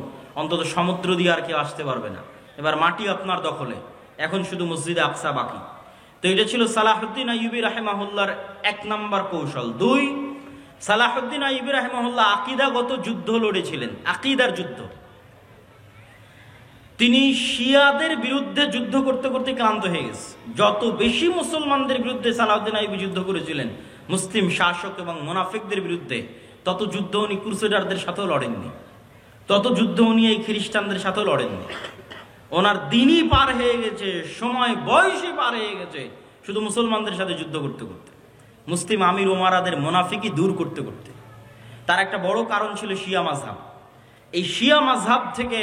অন্তত সমুদ্র দিয়ে আর কেউ আসতে পারবে না। এবার মাটি আপনার দখলে, এখন শুধু মসজিদে আকসা বাকি। তো এটা ছিল সালাহুদ্দিন আইয়ুবী রাহিমাহুল্লাহর 1 নম্বর কৌশল। 2, সালাহুদ্দিন আইয়ুবী রাহিমাহুল্লাহ আকীদাগত যুদ্ধ লড়েছিলেন, আকীদার যুদ্ধ। তিনি শিয়াদের বিরুদ্ধে যুদ্ধ করতে করতে ক্লান্ত হয়ে গেছে। যত বেশি মুসলমানদের বিরুদ্ধে সালাহুদ্দিন আইয়ুবী যুদ্ধ করেছিলেন, মুসলিম শাসক এবং মুনাফিকদের বিরুদ্ধে, তত যুদ্ধ উনি ক্রুসেডারদের সাথেও লড়েননি, তত যুদ্ধ উনি এই খ্রিস্টানদের সাথেও লড়েননি। ওনার দিনই পার হয়ে গেছে, সময় বয়সই পার হয়ে গেছে শুধু মুসলমানদের সাথে যুদ্ধ করতে করতে, মুসলিম আমির ওমারাদের মুনাফিকি দূর করতে করতে। তার একটা বড় কারণ ছিল শিয়া মাযহাব। এই শিয়া মাযহাব থেকে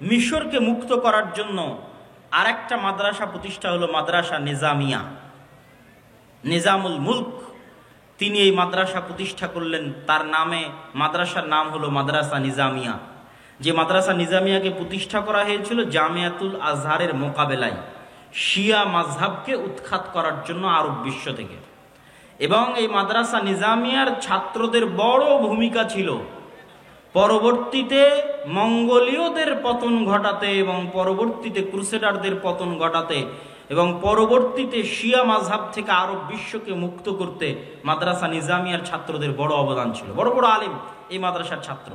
মিশরকে মুক্ত করার জন্য আরেকটা মাদ্রাসা প্রতিষ্ঠা হলো মাদ্রাসা নিজামিয়া। নিজামুল মুলক তিনি এই মাদ্রাসা প্রতিষ্ঠা করলেন। তার নামে মাদ্রাসার নাম হলো মাদ্রাসা নিজামিয়া। যে মাদ্রাসা নিজামিয়াকে প্রতিষ্ঠা করা হয়েছিল জামিয়াতুল আজহারের মোকাবেলায়, শিয়া মাযহাবকে উৎখাত করার জন্য আরব বিশ্ব থেকে। এবং এই মাদ্রাসা নিজামিয়ার ছাত্রদের বড় ভূমিকা ছিল পরবর্তীতে মঙ্গোলীয়দের পতন ঘটাতে, এবং পরবর্তীতে ক্রুসেডারদের পতন ঘটাতে, এবং পরবর্তীতে শিয়া মাযহাব থেকে আরব বিশ্বকে মুক্ত করতে মাদ্রাসা নিজামিয়ার ছাত্রদের বড় অবদান ছিল। বড় বড় আলিম এই মাদ্রাসার ছাত্র।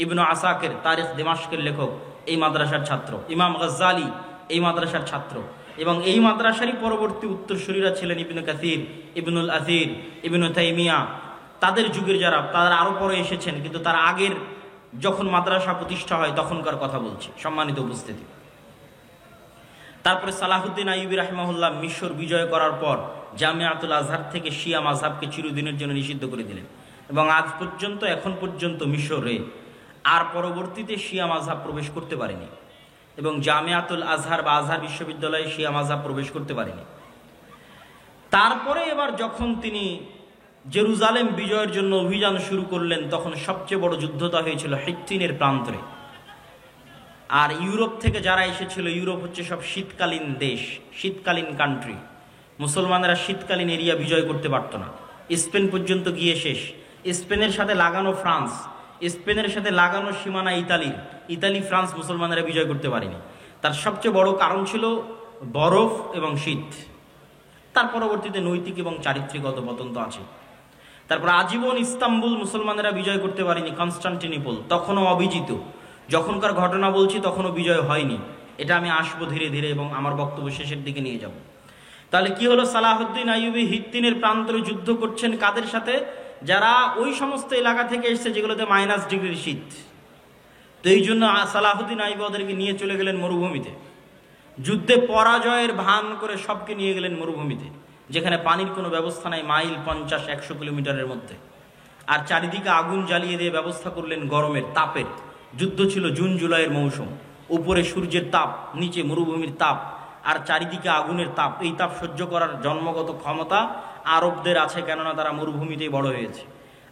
ইবনু আসাকির তারিখ দিমাশকের লেখক এই মাদ্রাসার ছাত্র। ইমাম গাজ্জালি এই মাদ্রাসার ছাত্র। এবং এই মাদ্রাসারই পরবর্তী উত্তরসূরিরা ছিলেন ইবনু কাসির, ইবনুল আসির, ইবনু তাইমিয়া। তাদের যুগের যারা, তারা আরো পরে এসেছেন, কিন্তু তার আগের যখন মাদ্রাসা প্রতিষ্ঠা হয় তখনকার কথা বলছি, সম্মানিত উপস্থিতি। তারপরে সালাহুদ্দিন আইয়ুবী রাহিমাহুল্লাহ মিশর বিজয় করার পর জামিয়াতুল আজহার থেকে শিয়া মাযহাবকে চিরদিনের জন্য নিষিদ্ধ করে দিলেন। এবং আজ পর্যন্ত, এখন পর্যন্ত মিশরে আর পরবর্তীতে শিয়া মাযহাব প্রবেশ করতে পারেনি, এবং জামিয়াতুল আজহার বা আজহার বিশ্ববিদ্যালয়ে শিয়া মাযহাব প্রবেশ করতে পারেনি। তারপরে এবার যখন তিনি জেরুজালেম বিজয়ের জন্য অভিযান শুরু করলেন, তখন সবচেয়ে বড় যুদ্ধটা হয়েছিল হিত্তিনের প্রান্তরে। আর ইউরোপ থেকে যারা এসেছিল, ইউরোপ হচ্ছে সব শীতকালীন দেশ, শীতকালীন কান্ট্রি। মুসলমানেরা শীতকালীন এরিয়া বিজয় করতে পারত না। স্পেন পর্যন্ত গিয়ে শেষ। স্পেনের সাথে লাগানো ফ্রান্স, স্পেনের সাথে লাগানো সীমানা ইতালি ফ্রান্স মুসলমানেরা বিজয় করতে পারেনি। তার সবচেয়ে বড় কারণ ছিল বরফ এবং শীত। তার পরবর্তীতে নৈতিক এবং চারিত্রিক অধঃপতন তো আছে। তারপর আজীবন ইস্তাম্বুল মুসলমানেরা বিজয় করতে পারেনি, কনস্টান্টিনোপল তখনও অবিজিত। যখনকার ঘটনা বলছি তখনও বিজয় হয়নি। এটা আমি আসবো ধীরে ধীরে এবং আমার বক্তব্য শেষের দিকে নিয়ে যাব। তাহলে কি হলো, সালাহুদ্দিন আইয়ুবী হিত্তিনের প্রান্তরে যুদ্ধ করছেন কাদের সাথে? যারা ওই সমস্ত এলাকা থেকে এসেছে যেগুলোতে -ডিগ্রির শীত। তো এই জন্য সালাহুদ্দিন আইয়ুবী ওদেরকে নিয়ে চলে গেলেন মরুভূমিতে। যুদ্ধে পরাজয়ের ভান করে সবকে নিয়ে গেলেন মরুভূমিতে, যেখানে পানির কোনো ব্যবস্থা নাই, মাইল 50-100 কিলোমিটারের মধ্যে। আর চারিদিকে আগুন জ্বালিয়ে দিয়ে ব্যবস্থা করলেন গরমের, তাপের। যুদ্ধ ছিল জুন জুলাইয়ের মৌসুম। উপরে সূর্যের তাপ, নিচে মরুভূমির তাপ, আর চারিদিকে আগুনের তাপ। এই তাপ সহ্য করার জন্মগত ক্ষমতা আরবদের আছে, কেননা তারা মরুভূমিতেই বড় হয়েছে।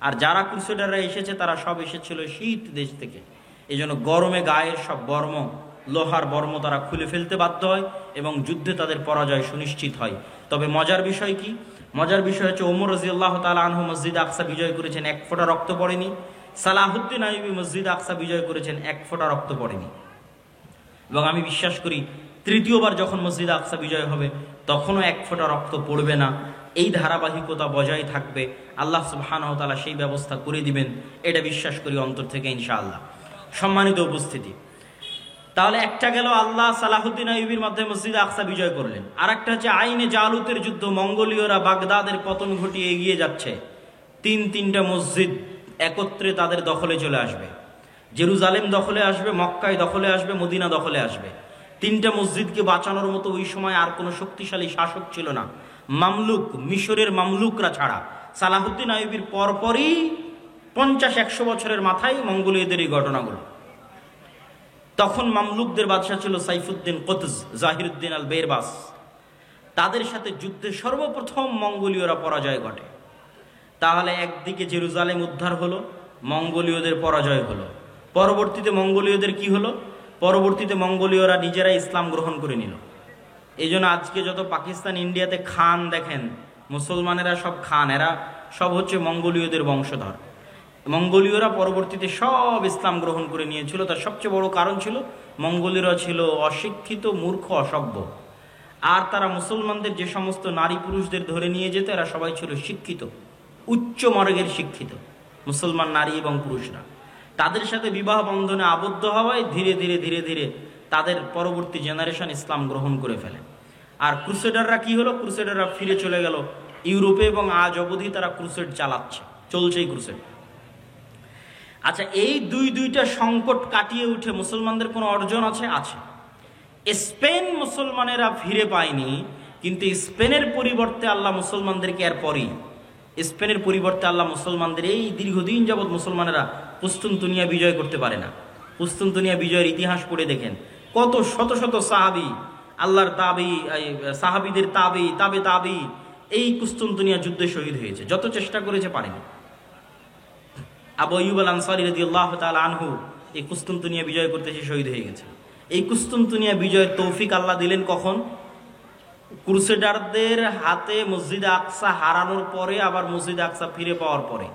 আর যারা ক্রুসেডাররা এসেছে তারা সব এসেছিল শীত দেশ থেকে। এই জন্য গরমে গায়ের সব বর্ম, লোহার বর্ম তারা খুলে ফেলতে বাধ্য হয় এবং যুদ্ধে তাদের পরাজয় সুনিশ্চিত হয়। তবে মজার বিষয় কি? মজার বিষয় হচ্ছে ওমর রাদিয়াল্লাহু তাআলা আনহু মসজিদ আকসা বিজয় করেছেন, এক ফোঁটা রক্ত পড়েনি। সালাহুদ্দিন আইয়ুবী মসজিদ আকসা বিজয় করেছেন, এক ফোঁটা রক্ত পড়েনি। এবং আমি বিশ্বাস করি তৃতীয়বার যখন মসজিদ আকসা বিজয় হবে তখনও এক ফোঁটা রক্ত পড়বে না। এই ধারাবাহিকতা বজায় থাকবে, আল্লাহ সুবহানাহু ওয়া তাআলা সেই ব্যবস্থা করে দিবেন, এটা বিশ্বাস করি অন্তর থেকে ইনশাআল্লাহ। সম্মানিত উপস্থিতি, তাহলে একটা গেল আল্লাহ সালাহুদ্দিন আইয়ুবীর মাধ্যমে মসজিদ আকসা বিজয় করলেন। আর একটা হচ্ছে আইনে জালুতের যুদ্ধ। মঙ্গোলীয়রা বাগদাদের পতন ঘটিয়ে এগিয়ে যাচ্ছে। তিনটা মসজিদ একত্রে তাদের দখলে চলে আসবে। জেরুজালেম দখলে আসবে, মক্কায় দখলে আসবে, মদিনা দখলে আসবে। তিনটা মসজিদকে বাঁচানোর মতো ওই সময় আর কোনো শক্তিশালী শাসক ছিল না, মামলুক, মিশরের মামলুকরা ছাড়া। সালাহুদ্দিন আইয়ুবীর পরপরই 50-100 বছরের মাথায় মঙ্গোলীয়দের এই ঘটনাগুলো। তখন মামলুকদের বাদশা ছিল সাইফুদ্দিন কুতজ, জাহিরুদ্দিন আল বেরবাস। তাদের সাথে যুদ্ধে সর্বপ্রথম মঙ্গোলীয়রা পরাজয় ঘটে। তাহলে একদিকে জেরুজালেম উদ্ধার হলো, মঙ্গোলীয়দের পরাজয় হলো। পরবর্তীতে মঙ্গোলীয়দের কি হলো? পরবর্তীতে মঙ্গোলীয়রা নিজেরাই ইসলাম গ্রহণ করে নিল। এই জন্য আজকে যত পাকিস্তান, ইন্ডিয়াতে খান দেখেন, মুসলমানেরা সব খান, এরা সব হচ্ছে মঙ্গোলীয়দের বংশধর। মঙ্গোলীয়রা পরবর্তীতে সব ইসলাম গ্রহণ করে নিয়েছিল। তার সবচেয়ে বড় কারণ ছিল মঙ্গোলীয়রা ছিল অশিক্ষিত, মূর্খ, অসভ্য। আর তারা মুসলমানদের যে সমস্ত নারী পুরুষদের ধরে নিয়ে যেত, এরা সবাই ছিল শিক্ষিত, উচ্চ মার্গের শিক্ষিত মুসলমান নারী এবং পুরুষরা। তাদের সাথে বিবাহ বন্ধনে আবদ্ধ হওয়ায় ধীরে ধীরে ধীরে ধীরে তাদের পরবর্তী জেনারেশন ইসলাম গ্রহণ করে ফেলে। আর ক্রুসেডাররা কি হলো? ক্রুসেডাররা ফিরে চলে গেল ইউরোপে এবং আজ অবধি তারা ক্রুসেড চালাচ্ছে, চলছেই ক্রুসেড। আচ্ছা, এই দুইটা সংকট কাটিয়ে উঠে মুসলমানদের কোনো অর্জন আছে? আছে। স্পেন মুসলমানেরা ফিরে পায়নি, কিন্তু স্পেনের পরিবর্তে আল্লাহ মুসলমানদেরকে এরপরই, স্পেনের পরিবর্তে আল্লাহ মুসলমানদের এই দীর্ঘদিন যাবৎ মুসলমানেরা কুস্তুনতুনিয়া বিজয় করতে পারে না। কুস্তুনতুনিয়া বিজয়ের ইতিহাস পড়ে দেখেন, কত শত শত সাহাবি, আল্লাহর তাবি, সাহাবিদের তাবি, তাবে তাবি এই কুস্তুনতুনিয়া যুদ্ধে শহীদ হয়েছে। যত চেষ্টা করেছে পারেনি। আবু আইয়ুব আল আনসারী রাদিয়াল্লাহু তাআলা আনহু এই কুস্তুনতুনিয়া বিজয় করতে এসে শহীদ হয়ে গেছে। এই কুস্তুনতুনিয়া বিজয়ের তৌফিক আল্লাহ দিলেন কখন? ক্রুসেডারদের হাতে মসজিদ আকসা হারানোর পরে, আবার মসজিদ আকসা ফিরে পাওয়ার পরে।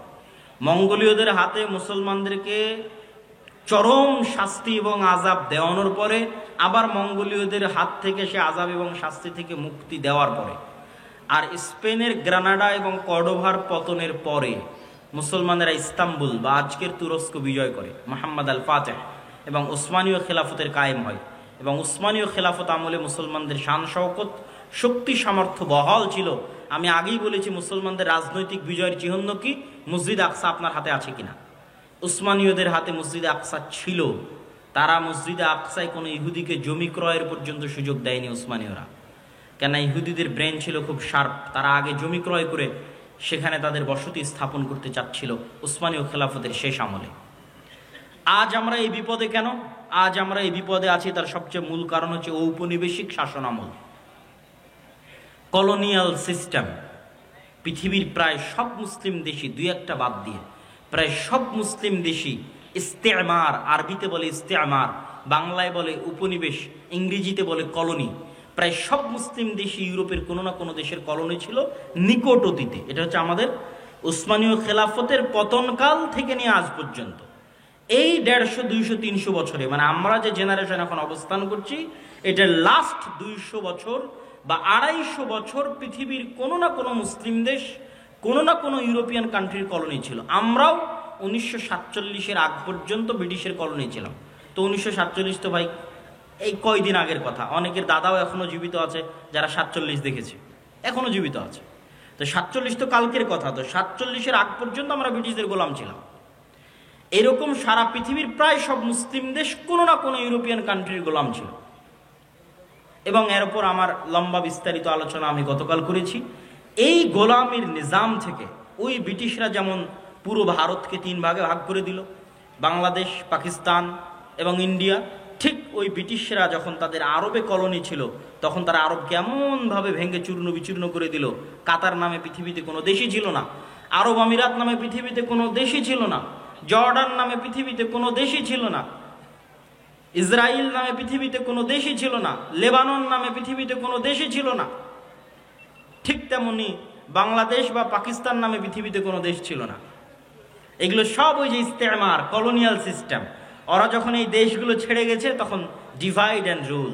মঙ্গোলীয়দের হাতে মুসলমানদেরকে চরম শাস্তি এবং আযাব দেওয়ানোর পরে, আবার মঙ্গোলীয়দের হাত থেকে সে আযাব এবং শাস্তি থেকে মুক্তি দেওয়ার পরে। আর স্পেনের গ্রানাডা এবং কর্ডোভার পতনের পরে মুসলমানেরা ইস্তাম্বুল বা আজকের তুরস্ক বিজয় করে, মুহাম্মদ আল ফাতেহ, এবং উসমানীয় খেলাফতের কায়েম হয়। এবং উসমানীয় খেলাফত আমলে মুসলমানদের শান শওকত, শক্তি, সামর্থ্য বহাল ছিল। আমি আগেই বলেছি মুসলমানদের রাজনৈতিক বিজয়ের চিহ্ন কি? মসজিদ আকসা আপনার হাতে আছে কিনা? উসমানীয়দের হাতে মসজিদ আকসা ছিল। তারা মসজিদে আকসায় কোনো ইহুদিকে জমি ক্রয়ের পর্যন্ত সুযোগ দেয়নি উসমানীয়রা, কেন ইহুদিদের ব্রেন ছিল খুব শার্প। তারা আগে জমি ক্রয় করে সেখানে তাদের বসতি স্থাপন করতে চাচ্ছিল উসমানীয় খেলাফতের শেষ আমলে। আজ আমরা এই বিপদে কেন? আজ আমরা এই বিপদে আছি তার সবচেয়ে মূল কারণ হচ্ছে ঔপনিবেশিক শাসন আমল, কলোনিয়াল সিস্টেম। পৃথিবীর প্রায় সব মুসলিম দেশই, দুই একটা বাদ দিয়ে প্রায় সব মুসলিম দেশই ইস্তেমার, আরবিতে বলে ইস্তেমার, বাংলায় বলে উপনিবেশ, ইংরেজিতে বলে কলোনি। প্রায় সব মুসলিম দেশই ইউরোপের কোনো না কোনো দেশের কলোনি ছিল নিকট অতীতে। এটা হচ্ছে আমাদের উসমানীয় খেলাফতের পতনকাল থেকে নিয়ে আজ পর্যন্ত। এই 150, 200, 300 বছরে, মানে আমরা যে জেনারেশন এখন অবস্থান করছি, এটার লাস্ট 200 বছর বা 250 বছর পৃথিবীর কোনো না কোনো মুসলিম দেশ, কোনো না কোনো ইউরোপিয়ান কান্ট্রির কলোনি ছিল। আমরাও 1947-এর আগ পর্যন্ত ব্রিটিশের কলোনি ছিলাম। তো 1947 তো ভাই এই কয়দিন আগের কথা। অনেকের দাদাও এখনো জীবিত আছে যারা 47 দেখেছে, এখনো জীবিত আছে। তো 47 তো কালকের কথা। তো 47-এর আগ পর্যন্ত আমরা ব্রিটিশদের গোলাম ছিলাম। এরকম সারা পৃথিবীর প্রায় সব মুসলিম দেশ কোনো না কোনো ইউরোপিয়ান কান্ট্রির গোলাম ছিল। এবং এর উপর আমার লম্বা বিস্তারিত আলোচনা আমি গতকাল করেছি। এই গোলামির নিজাম থেকে ওই ব্রিটিশরা যেমন পুরো ভারতকে 3 ভাগে ভাগ করে দিল, বাংলাদেশ, পাকিস্তান এবং ইন্ডিয়া, ঠিক ওই ব্রিটিশরা যখন তাদের আরবে কলোনি ছিল তখন তারা আরব কেমনভাবে ভেঙে চূর্ণ বিচূর্ণ করে দিল। কাতার নামে পৃথিবীতে কোনো দেশই ছিল না, আরব আমিরাত নামে পৃথিবীতে কোনো দেশই ছিল না, জর্ডান নামে পৃথিবীতে কোনো দেশই ছিল না, ইসরায়েল নামে পৃথিবীতে কোনো দেশই ছিল না, লেবানন নামে পৃথিবীতে কোনো দেশই ছিল না। ঠিক তেমনি বাংলাদেশ বা পাকিস্তান নামে পৃথিবীতে কোনো দেশ ছিল না। এগুলো সব ওই যে ইস্তেমার, কলোনিয়াল সিস্টেম। ওরা যখন এই দেশগুলো ছেড়ে গেছে তখন ডিভাইড অ্যান্ড রুল,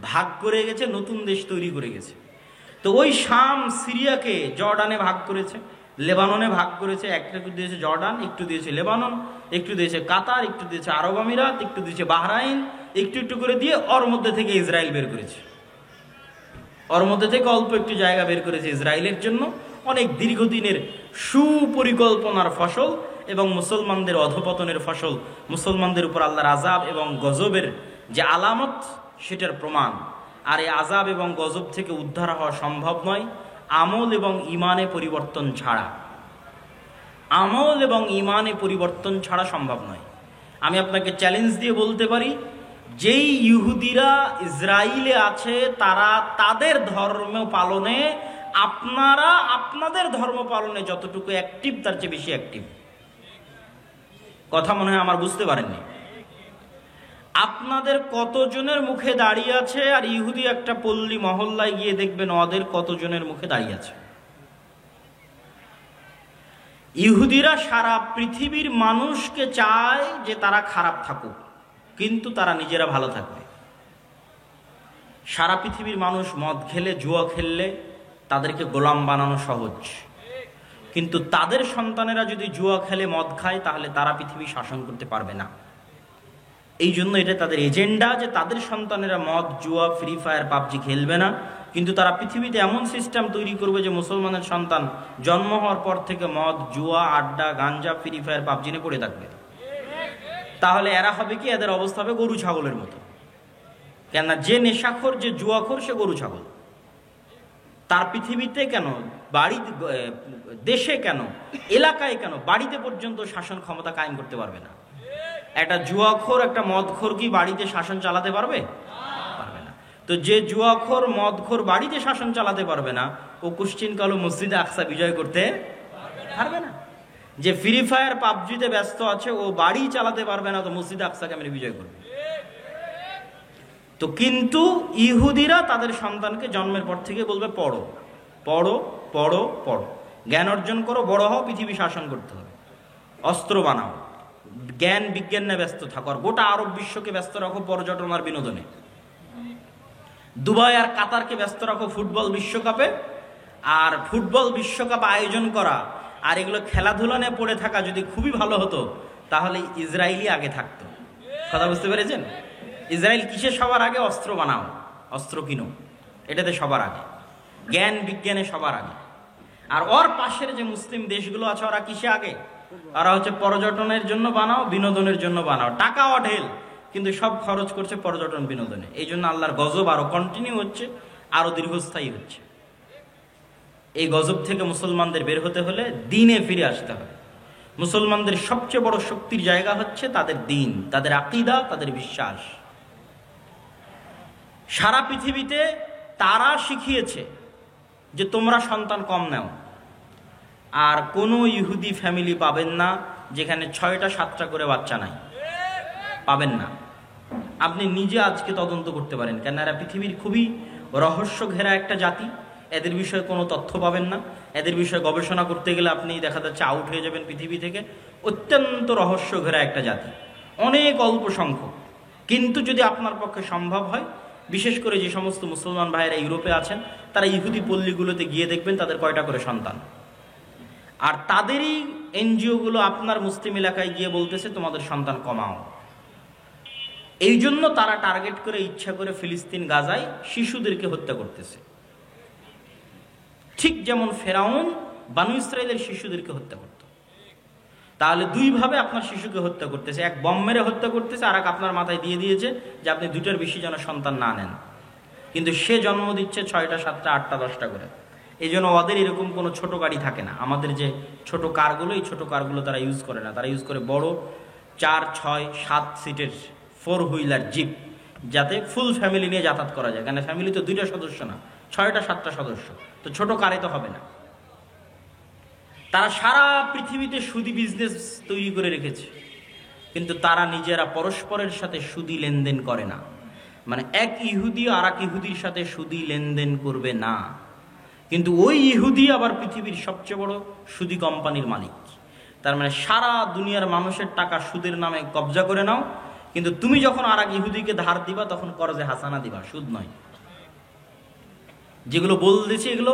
ভাগ করে গেছে, নতুন দেশ তৈরি করে গেছে। তো ওই শাম সিরিয়াকে জর্ডানে ভাগ করেছে, লেবাননে ভাগ করেছে। একটু দিয়েছে জর্ডান, একটু দিয়েছে লেবানন, একটু দিয়েছে কাতার, একটু দিয়েছে আরব আমিরাত, একটু দিয়েছে বাহরাইন, একটু একটু করে দিয়ে ওর মধ্যে থেকে ইসরায়েল বের করেছে। ওর মধ্যে থেকে অল্প একটু জায়গা বের করেছে ইসরায়েলের জন্য। অনেক দীর্ঘদিনের সুপরিকল্পনার ফসল এবং মুসলমানদের অধপতনের ফসল, মুসলমানদের উপর আল্লাহর আযাব এবং গজবের যে আলামত সেটার প্রমাণ। আর এই আযাব এবং গজব থেকে উদ্ধার হওয়া সম্ভব নয় আমল এবং ইমানে পরিবর্তন ছাড়া। আমল এবং ইমানে পরিবর্তন ছাড়া সম্ভব নয়। আমি আপনাকে চ্যালেঞ্জ দিয়ে বলতে পারি, যেই ইহুদিরা ইসরায়েলে আছে তারা তাদের ধর্ম পালনে, আপনারা আপনাদের ধর্ম পালনে যতটুকু অ্যাক্টিভ তার চেয়ে বেশি অ্যাক্টিভ। কথা মনে হয় আমার বুঝতে পারেননি। আপনাদের কতজনের মুখে দাঁড়িয়ে আছে, আর ইহুদি একটা পল্লী মহল্লায় গিয়ে দেখবেন ওদের কতজনের মুখে দাঁড়িয়ে আছে। ইহুদিরা সারা পৃথিবীর মানুষকে চায় যে তারা খারাপ থাকুক, কিন্তু তারা নিজেরা ভালো থাকবে। সারা পৃথিবীর মানুষ মদ খেলে, জুয়া খেললে তাদেরকে গোলাম বানানো সহজ, কিন্তু তাদের সন্তানেরা যদি জুয়া খেলে, মদ খায়, তাহলে তারা পৃথিবী শাসন করতে পারবে না। এই জন্য এটা তাদের এজেন্ডা যে তাদের সন্তানেরা মদ, জুয়া, ফ্রি ফায়ার, পাবজি খেলবে না, কিন্তু তারা পৃথিবীতে এমন সিস্টেম তৈরি করবে যে মুসলমানের সন্তান জন্ম হওয়ার পর থেকে মদ, জুয়া, আড্ডা, গাঞ্জা, ফ্রি ফায়ার, পাবজি নিয়ে পড়ে থাকবে। তাহলে এরা হবে কি, এদের অবস্থা হবে গরু ছাগলের মতো। কেননা যে নেশাখোর, যে জুয়াখোর, সে গরু ছাগল। তার পৃথিবীতে কেন, বাড়ি, দেশে কেন, এলাকায় কেন, বাড়িতে পর্যন্ত শাসন ক্ষমতা কায়েম করতে পারবে না। একটা জুয়াখোর, একটা মদখোর কি বাড়িতে শাসন চালাতে পারবে? পারবে না। তো যে জুয়াখোর, মদখোর বাড়িতে শাসন চালাতে পারবে না, ও কুশ্চিনকালে মসজিদে আকসা বিজয় করতে পারবে না। যে ফ্রি ফায়ার, পাবজিতে ব্যস্ত আছে, ও বাড়ি চালাতে পারবে না, তো মসজিদে আকসা কেমনে বিজয় করবে? তো কিন্তু ইহুদিরা তাদের সন্তানকে জন্মের পর থেকে বলবে পড়ো, পড়ো, পড়ো, পড়ো, জ্ঞান অর্জন করো, বড় হও, পৃথিবী শাসন করতে হবে, অস্ত্র বানাও, জ্ঞান বিজ্ঞান নিয়ে ব্যস্ত থাকো, আর গোটা আরব বিশ্বকে ব্যস্ত রাখো পর্যটন আর বিনোদনে, দুবাই আর কাতারকে ব্যস্ত রাখো ফুটবল বিশ্বকাপে। আর ফুটবল বিশ্বকাপ আয়োজন করা আর এগুলো খেলাধুলা নিয়ে পড়ে থাকা যদি খুবই ভালো হতো, তাহলে ইসরায়েলই আগে থাকতো। কথা বুঝতে পেরেছেন? ইসরায়েল কিসে সবার আগে? অস্ত্র বানাও, অস্ত্র কিনো, এটাতে সবার আগে, জ্ঞান বিজ্ঞানে সবার আগে। আর ওর পাশের যে মুসলিম দেশগুলো আছে, ওরা কিসে আগে? ওরা হচ্ছে পর্যটনের জন্য বানাও, বিনোদনের জন্য বানাও, টাকা অঢেল, কিন্তু সব খরচ করছে পর্যটন বিনোদনে। এই জন্য আল্লাহর গজব আরো কন্টিনিউ হচ্ছে, আরো দীর্ঘস্থায়ী হচ্ছে। এই গজব থেকে মুসলমানদের বের হতে হলে দ্বীনে ফিরে আসতে হবে। মুসলমানদের সবচেয়ে বড় শক্তির জায়গা হচ্ছে তাদের দ্বীন, তাদের আকীদা, তাদের বিশ্বাস। সারা পৃথিবীতে তারা শিখিয়েছে যে তোমরা সন্তান কম নাও। আর কোনো ইহুদি ফ্যামিলি পাবেন না যেখানে 6টা 7টা করে বাচ্চা নাই, পাবেন না। আপনি নিজে আজকে তদন্ত করতে পারেন, কেন এরা পৃথিবীর খুবই রহস্য ঘেরা একটা জাতি। এদের বিষয়ে কোনো তথ্য পাবেন না, এদের বিষয়ে গবেষণা করতে গেলে আপনি দেখা যাচ্ছে আউট হয়ে যাবেন পৃথিবী থেকে। অত্যন্ত রহস্য ঘেরা একটা জাতি, অনেক অল্প সংখ্যক। কিন্তু যদি আপনার পক্ষে সম্ভব হয়, বিশেষ করে যে সমস্ত মুসলমান ভাইয়েরা ইউরোপে আছেন, তারা ইহুদি পল্লীগুলোতে গিয়ে দেখবেন তাদের কয়টা করে সন্তান। আর তাদেরই এনজিওগুলো আপনার মুসলিম এলাকায় গিয়ে বলতেছে তোমাদের সন্তান কমাও। এই জন্য তারা টার্গেট করে ইচ্ছা করে ফিলিস্তিন গাজায় শিশুদেরকে হত্যা করতেছে। ঠিক যেমন ফেরাউন বানু ইসরায়েলের শিশুদেরকে হত্যা করত। তাহলে দুইভাবে আপনার শিশুকে হত্যা করতেছে, এক বম মেরে হত্যা করতেছে, আর এক আপনার মাথায় দিয়ে দিয়েছে যে আপনি দুইটার বেশি যেন সন্তান না নেন। কিন্তু সে জন্ম দিচ্ছে 6টা 7টা 8টা 10টা করে। এই জন্য ওদের এরকম কোনো ছোট গাড়ি থাকে না। আমাদের যে ছোট কারগুলো, এই ছোট কারগুলো তারা ইউজ করে না, তারা ইউজ করে বড় 4, 6, 7 সিটের 4 হুইলার জিপ, যাতে ফুল ফ্যামিলি নিয়ে যাতায়াত করা যায়। কারণ ফ্যামিলি তো 2টা সদস্য না, 6টা 7টা সদস্য, তো ছোট কারে তো হবে না। তারা সারা পৃথিবীতে সুদি বিজনেস তৈরি করে রেখেছে, কিন্তু তারা নিজেরা পরস্পরের সাথে সুদি লেনদেন করে না। মানে এক ইহুদি আর এক ইহুদির সাথে সুদি লেনদেন করবে না, কিন্তু ওই ইহুদি আবার পৃথিবীর সবচেয়ে বড় সুদি কোম্পানির মালিক। তার মানে সারা দুনিয়ার মানুষের টাকা সুদের নামে কবজা করে নাও, কিন্তু তুমি যখন আর এক ইহুদিকে ধার দিবা তখন করজে হাসানা দিবা, সুদ নয়। যেগুলো বলতেছি এগুলো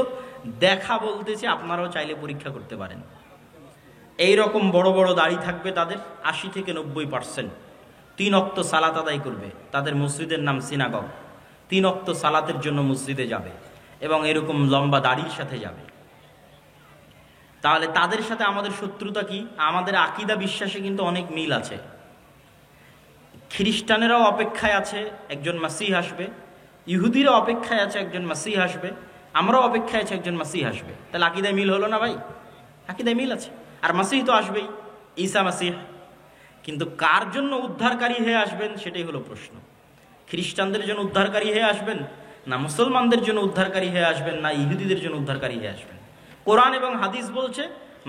দেখা বলতেছি, আপনারাও চাইলে পরীক্ষা করতে পারেন। এইরকম বড় বড় দাড়ি থাকবে তাদের, 80 থেকে 90%। 3 ওয়াক্ত সালাত আদায় করবে, তাদের মসজিদের নাম সিনাগগ। 3 ওয়াক্ত সালাতের জন্য মসজিদে যাবে এবং এরকম লম্বা দাড়ির সাথে যাবে। তাহলে তাদের সাথে আমাদের শত্রুতা কি? আমাদের আকীদা বিশ্বাসে কিন্তু অনেক মিল আছে। খ্রিস্টানেরাও অপেক্ষায় আছে একজন মাসিহ আসবে, ইহুদিরা অপেক্ষায় আছে একজন মাসিহ আসবে, আমরাও অপেক্ষায় আছে একজন মাসিহ আসবে। তাহলে আকীদায় মিল হলো না ভাই? আকীদায় মিল আছে। আর মাসিহ তো আসবেই, ঈসা মাসিহ। কিন্তু কার জন্য উদ্ধারকারী হয়ে আসবেন সেটাই হলো প্রশ্ন। খ্রিস্টানদের জন্য উদ্ধারকারী হয়ে আসবেন, না মুসলমানদের জন্য উদ্ধারকারী হয়ে আসবেন, না ইহুদিদের জন্য উদ্ধারকারী হয়ে আসবেন? কোরআন এবং হাদিস বলছে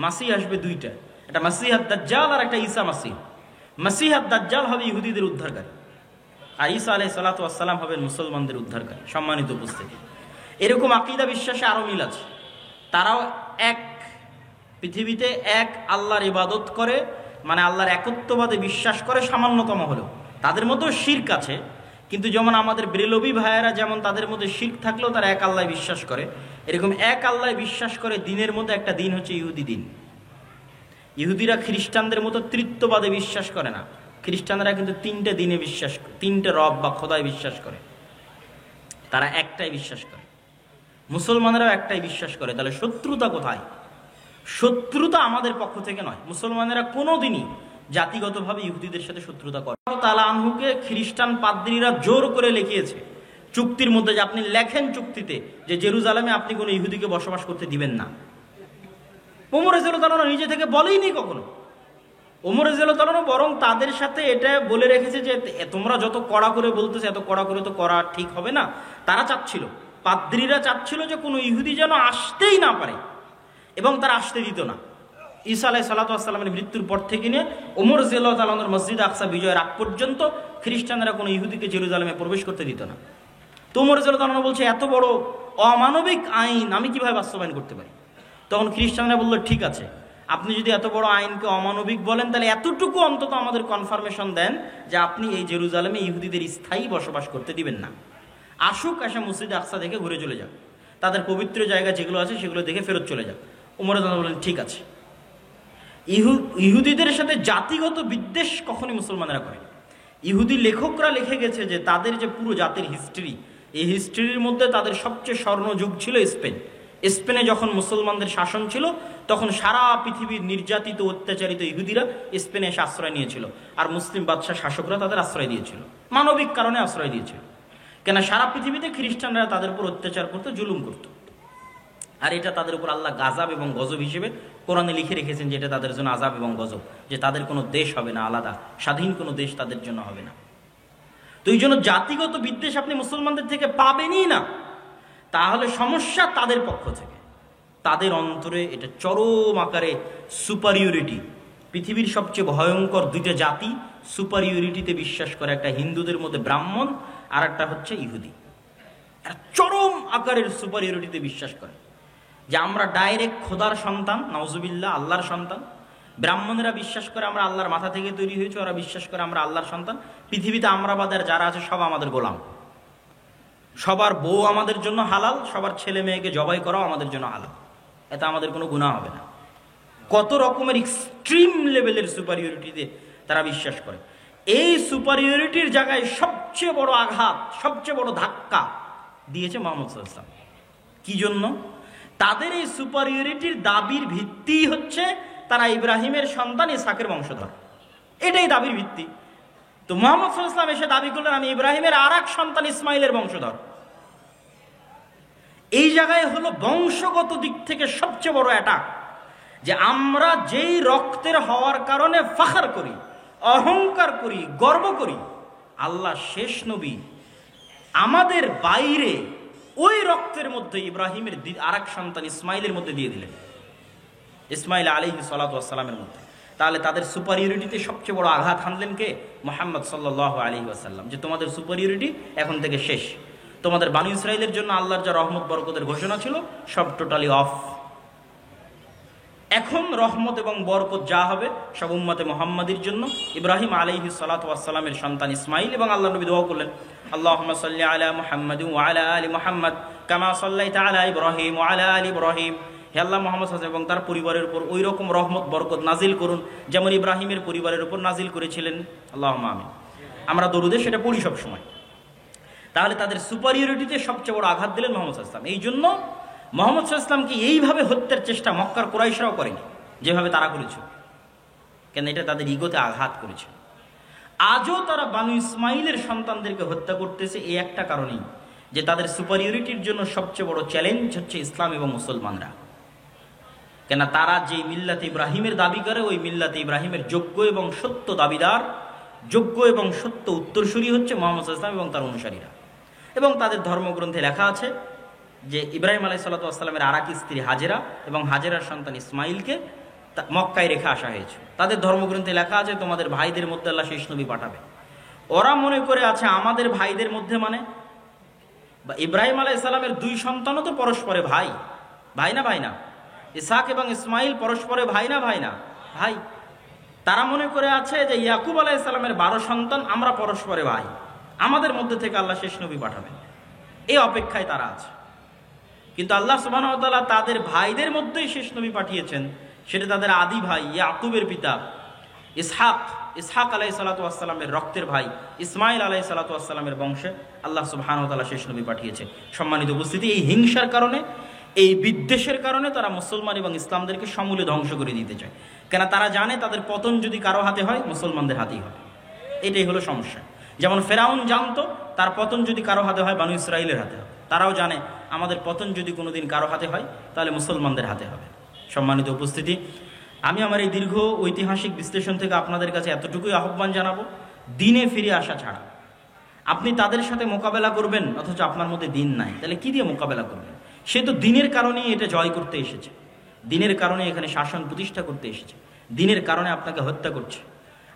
মাসিহ আসবে দুইটা, একটা মাসিহ আদ-দাজ্জাল আর একটা ঈসা মাসিহ। মাসিহ আদ-দাজ্জাল হবে ইহুদিদের উদ্ধারকারী, আর ঈসা আলাইহিস সালাতু ওয়াস সালাম হবেন মুসলমানদের উদ্ধারকারী। সম্মানিত উপস্থিতি, এরকম আকীদা বিশ্বাসে আরো মিল আছে। তারাও এক পৃথিবীতে এক আল্লাহর ইবাদত করে, মানে আল্লাহর একত্ববাদে বিশ্বাস করে সামান্যতম হলেও। তাদের মধ্যেও শিরক আছে, কিন্তু যেমন আমাদের ব্রেলভী ভাইয়েরা যেমন তাদের মধ্যে শিরক থাকলেও তারা এক আল্লাহ বিশ্বাস করে, এরকম এক আল্লাহ বিশ্বাস করে। দিনের মধ্যে একটা দিন হচ্ছে ইহুদি দিন। ইহুদিরা খ্রিস্টানদের মতো তৃত্ববাদে বিশ্বাস করে না। খ্রিস্টানরা কিন্তু 3টে দিনে বিশ্বাস করে, 3টে রব বা খোদায় বিশ্বাস করে। তারা একটাই বিশ্বাস করে। মুসলমানেরাও একটাই বিশ্বাস করে। তাহলে শত্রুতা কোথায়? শত্রুতা আমাদের পক্ষ থেকে নয়। মুসলমানেরা কোনোদিনই জাতিগতভাবে ইহুদিদের সাথে শত্রুতা করে। তাআলা আনহুকে খ্রিস্টান পাদ্রীরা জোর করে লিখিয়েছে চুক্তির মধ্যে, যে আপনি লেখেন চুক্তিতে যে জেরুজালেমে আপনি কোনো ইহুদিকে বসবাস করতে দিবেন না। ওমর রাদিয়াল্লাহু তাআলা নিজে থেকে বলেইনি কখনো। ওমর রাদিয়াল্লাহু তাআলা বরং তাদের সাথে এটা বলে রেখেছে যে তোমরা যত কড়া করে বলতেছে, এত কড়া করে তো করা ঠিক হবে না। তারা চাচ্ছিল, পাদ্রীরা চাচ্ছিল যে কোনো ইহুদি যেন আসতেই না পারে, এবং তারা আসতে দিত না। ঈসা আলাইহিস সালাতু ওয়াস সালামের মৃত্যুর পর থেকে নিয়ে ওমর রাদিয়াল্লাহু তাআলা মসজিদ আকসা বিজয়ের আগ পর্যন্ত খ্রিস্টানরা কোনো ইহুদিকে জেরুজালেমে প্রবেশ করতে দিত না। তো ওমর রাদিয়াল্লাহু তাআলা বলছে, এত বড় অমানবিক আইন আমি কিভাবে বাস্তবায়ন করতে পারি? তখন খ্রিস্টানরা বলল, ঠিক আছে, আপনি যদি এত বড় আইনকে অমানবিক বলেন, তাহলে এতটুকু অন্তত আমাদের কনফার্মেশন দেন যে আপনি এই জেরুজালেমে ইহুদিদের স্থায়ী বসবাস করতে দিবেন না। আসুক, এসে মসজিদ আকসা দেখে ঘুরে চলে যাক, তাদের পবিত্র জায়গা যেগুলো আছে সেগুলো দেখে ফেরত চলে যাক। ওমর রাদিয়াল্লাহু বলেন, ঠিক আছে। ইহুদিদের সাথে জাতিগত বিদ্বেষ কখনই মুসলমানেরা করে। ইহুদি লেখকরা লিখে গেছে যে তাদের যে পুরো জাতির হিস্ট্রি, এই হিস্ট্রির মধ্যে তাদের সবচেয়ে স্বর্ণযুগ ছিল স্পেন। স্পেনে যখন মুসলমানদের শাসন ছিল, তখন সারা পৃথিবীর নির্যাতিত অত্যাচারিত ইহুদিরা স্পেনে এসে আশ্রয় নিয়েছিল, আর মুসলিম বাদশাহ শাসকরা তাদের আশ্রয় দিয়েছিল, মানবিক কারণে আশ্রয় দিয়েছিল। কেন? সারা পৃথিবীতে খ্রিস্টানরা তাদের উপর অত্যাচার করতো, জুলুম করতো, আর এটা তাদের উপর আল্লাহ গাজাব এবং গজব হিসেবে কোরআনে লিখে রেখেছেন, যে এটা তাদের জন্য আযাব এবং গজব, যে তাদের কোনো দেশ হবে না, আলাদা স্বাধীন কোনো দেশ তাদের জন্য হবে না। তো এই জন্য জাতিগত বিদ্বেষ আপনি মুসলমানদের থেকে পাবেনই না। তাহলে সমস্যা তাদের পক্ষ থেকে, তাদের অন্তরে এটা চরম আকারে সুপারিয়রিটি। পৃথিবীর সবচেয়ে ভয়ঙ্কর 2টা জাতি সুপারিয়রিটিতে বিশ্বাস করে, একটা হিন্দুদের মধ্যে ব্রাহ্মণ, আর একটা হচ্ছে ইহুদি। চরম আকারের সুপারিয়রিটিতে বিশ্বাস করে, যে আমরা ডাইরেক্ট খোদার সন্তান, নাউজুবিল্লাহ, আল্লাহর সন্তান। ব্রাহ্মণেরা বিশ্বাস করে আমরা আল্লাহর মাথা থেকে তৈরি হয়েছে, ওরা বিশ্বাস করে আমরা আল্লাহর সন্তান। পৃথিবীতে আমরা বাদের যারা আছে সব আমাদের গোলাম, সবার বউ আমাদের জন্য হালাল, সবার ছেলে মেয়েকে জবাই করাও আমাদের জন্য হালাল, এতে আমাদের কোনো গুনাহ হবে না। কত রকমের এক্সট্রিম লেভেলের সুপারিয়রিটিতে তারা বিশ্বাস করে। এই সুপারিয়রিটির জায়গায় সবচেয়ে বড় আঘাত, সবচেয়ে বড় ধাক্কা দিয়েছে মুহাম্মদ সাল্লাল্লাহু আলাইহি ওয়াসাল্লাম। কি জন্য? তাদের এই সুপারিয়রিটির দাবির ভিত্তি হচ্ছে তারা ইব্রাহিমের সন্তান ইসহাকের বংশধর, এটাই দাবির ভিত্তি। তো মুহাম্মদ সাল্লাল্লাহু আলাইহি ওয়াসাল্লাম এসে দাবি করলেন আমি ইব্রাহিমের আর এক সন্তান ইসমাইলের বংশধর। এই জায়গায় হলো বংশগত দিক থেকে সবচেয়ে বড় অ্যাটাক, যে আমরা যেই রক্তের হওয়ার কারণে ফাখর করি, অহংকার করি, গর্ব করি, আল্লাহ শেষ নবী আমাদের বাইরে ওই রক্তের মধ্যে ইব্রাহিমের আর এক সন্তান ইসমাইলের মধ্যে দিয়ে দিলেন, ইসমাইল আলাইহিস সালাতু ওয়াস সালামের মধ্যে। তাহলে তাদের সুপারিয়রিটিতে সবচেয়ে বড় আঘাত হানলেন কে? মুহাম্মদ সাল্লাল্লাহু আলাইহি ওয়াসাল্লাম, যে তোমাদের সুপারিয়রিটি এখন থেকে শেষ। তোমাদের বানি ইসরাইলের জন্য আল্লাহর যা রহমত বরকতের ঘোষণা ছিল সব টোটালি অফ। এখন রহমত এবং বরকত যা হবে সব উম্মতে মুহাম্মাদির জন্য। ইব্রাহিম আলাইহিস সালাতু ওয়াস সালামের সন্তান ইসমাইল, এবং আল্লাহ নবী দোয়া করলেন আল্লাহুম্মা সাল্লি আলা মুহাম্মাদ ওয়া আলা আলি মুহাম্মাদ কামা সাল্লাইতা আলা ইব্রাহিম ওয়া আলা আলি ইব্রাহিম। হে আল্লাহ, মুহাম্মদ সাল্লাল্লাহু আলাইহি ওয়াসাল্লাম এবং তার পরিবারের উপর ওই রকম রহমত বরকত নাজিল করুন যেমন ইব্রাহিমের পরিবারের উপর নাজিল করেছিলেন। আল্লাহুম্মা আমিন। আমরা দরুদে সেটা পড়ি সব সময়। তাহলে তাদের সুপারিয়রিটিতে সবচেয়ে বড় আঘাত দিলেন মুহাম্মদ সাল্লাল্লাহু আলাইহি ওয়াসাল্লাম। এই জন্য মুহাম্মদ সাল্লাল্লাহু আলাইহি ওয়াসাল্লামকে এইভাবে হত্যার চেষ্টা মক্কার কুরাইশরাও করেনি যেভাবে তারা করেছিল, কেন এটা তাদের ইগোতে আঘাত করেছে। আজও তারা বানু ইসমাইলের সন্তানদেরকে হত্যা করতেছে এই একটা কারণেই, যে তাদের সুপারিয়রিটির জন্য সবচেয়ে বড় চ্যালেঞ্জ হচ্ছে ইসলাম এবং মুসলমানরা। কেন তারা যে মিল্লাতে ইব্রাহিমের দাবি করে, ওই মিল্লাতে ইব্রাহিমের যোগ্য এবং সত্য দাবিদার, যোগ্য এবং সত্য উত্তরসূরি হচ্ছে মুহাম্মদ সাল্লাল্লাহু আলাইহি ওয়াসাল্লাম এবং তার অনুসারীরা। এবং তাদের ধর্মগ্রন্থে লেখা আছে যে ইব্রাহিম আলাইহিস সালাতু ওয়াস সালামের আরেক স্ত্রী হাজেরা এবং হাজেরার সন্তান ইসমাইলকে মক্কায় রেখে আসা হয়েছে। তাদের ধর্মগ্রন্থে লেখা আছে তোমাদের ভাইদের মধ্যে আল্লাহ শেষ নবী পাঠাবে। ওরা মনে করে আছে আমাদের ভাইদের মধ্যে মানে ইব্রাহিম আলাইহিস সালামের দুই সন্তানও তো পরস্পরে ভাই, ভাই না ভাই না? ইসহাক এবং ইসমাইল পরস্পরে ভাই না ভাই না? ভাই। তারা মনে করে আছে যে ইয়াকুব আলাইহিস সালামের 12 সন্তান, আমরা পরস্পরে ভাই, আমাদের মধ্যে থেকে আল্লাহ শেষ নবী পাঠাবেন, এই অপেক্ষায় তারা আছে। কিন্তু আল্লাহ সুবহানাহু ওয়া তাআলা তাদের ভাইদের মধ্যেই শেষ নবী পাঠিয়েছেন, সেটা তাদের আদি ভাই ইয়াকুবের পিতা ইসহাক, ইসহাক আলাইহিস সালাতু ওয়াস সালামের রক্তের ভাই ইসমাইল আলাইহিস সালাতু ওয়াস সালামের বংশে আল্লাহ সুবহানাহু ওয়া তাআলা শেষ নবী পাঠিয়েছে। সম্মানিত উপস্থিতি, এই হিংসার কারণে, এই বিদ্বেষের কারণে তারা মুসলমান এবং ইসলামদেরকে সমূলে ধ্বংস করে দিতে চায়। কেন তারা জানে তাদের পতন যদি কারো হাতে হয় মুসলমানদের হাতেই হবে। এটাই হলো সমস্যা। যেমন ফেরাউন জানতো তার পতন যদি কারো হাতে হয় বানু ইসরাইলের হাতে হবে, তারাও জানে আমাদের পতন যদি কোনোদিন কারো হাতে হয় তাহলে মুসলমানদের হাতে হবে। সম্মানিত উপস্থিতি, আমি আমার এই দীর্ঘ ঐতিহাসিক বিশ্লেষণ থেকে আপনাদের কাছে এতটুকুই আহ্বান জানাবো, দিনে ফিরে আসা ছাড়া। আপনি তাদের সাথে মোকাবেলা করবেন অথচ আপনার মধ্যে দিন নাই, তাহলে কি দিয়ে মোকাবেলা করবেন? সে তো দিনের কারণেই এটা জয় করতে এসেছে, দিনের কারণে এখানে শাসন প্রতিষ্ঠা করতে এসেছে, দিনের কারণে আপনাকে হত্যা করছে।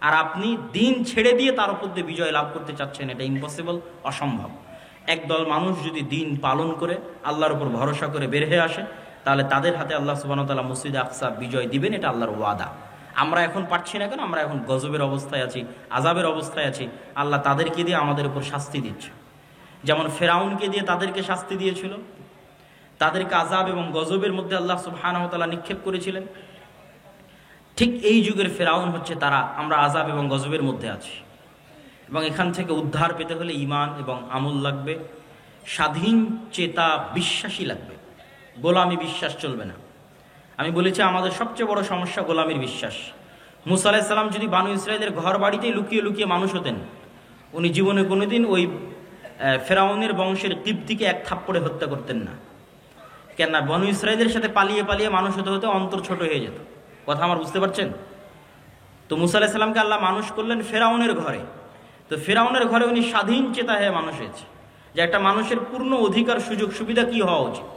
আর আপনি দিন ছেড়ে দিয়ে তার উপর দিয়ে বিজয় লাভ করতে চাচ্ছেন, এটা ইম্পসিবল, অসম্ভব। একদল মানুষ যদি দিন পালন করে আল্লাহর উপর ভরসা করে বের হয়ে আসে, তাহলে তাদের হাতে আল্লাহ সুবহানাহু ওয়া তাআলা মসজিদে আকসা বিজয় দিবেন, এটা আল্লাহর ওয়াদা। আমরা এখন পারছি না কেন? আমরা এখন গজবের অবস্থায় আছি, আযাবের অবস্থায় আছি। আল্লাহ তাদেরকে দিয়ে আমাদের উপর শাস্তি দিচ্ছে, যেমন ফেরাউনকে দিয়ে তাদেরকে শাস্তি দিয়েছিল, তাদেরকে আযাব এবং গজবের মধ্যে আল্লাহ সুবহানাহু ওয়া তাআলা নিক্ষেপ করেছিলেন। ঠিক এই যুগের ফেরাউন হচ্ছে তারা। আমরা আযাব এবং গজবের মধ্যে আছি, এবং এখান থেকে উদ্ধার পেতে হলে ঈমান এবং আমল লাগবে, স্বাধীন চেতা বিশ্বাসী লাগবে, গোলামি বিশ্বাস চলবে না। আমি বলেছি আমাদের সবচেয়ে বড় সমস্যা গোলামির বিশ্বাস। মুসা আলাইহিস সালাম যদি বানু ইসরাইলের ঘর বাড়িতেই লুকিয়ে লুকিয়ে মানুষ হতেন, উনি জীবনে কোনোদিন ওই ফেরাউনের বংশের কিবতীকে এক থাপ্পড়ে হত্যা করতেন না। কেন না? বানু ইসরাইলের সাথে পালিয়ে পালিয়ে মানুষ হতে হতে অন্তর ছোট হয়ে যেত। কথা আমার বুঝতে পারছেন? তো মুসা আলাইহিস সালামকে আল্লাহ মানুষ করলেন ফেরাউনের ঘরে। তো ফেরাউনের ঘরে উনি স্বাধীন চেতা হয়ে মানুষ হয়েছে, যে একটা মানুষের পূর্ণ অধিকার সুযোগ সুবিধা কি হওয়া উচিত।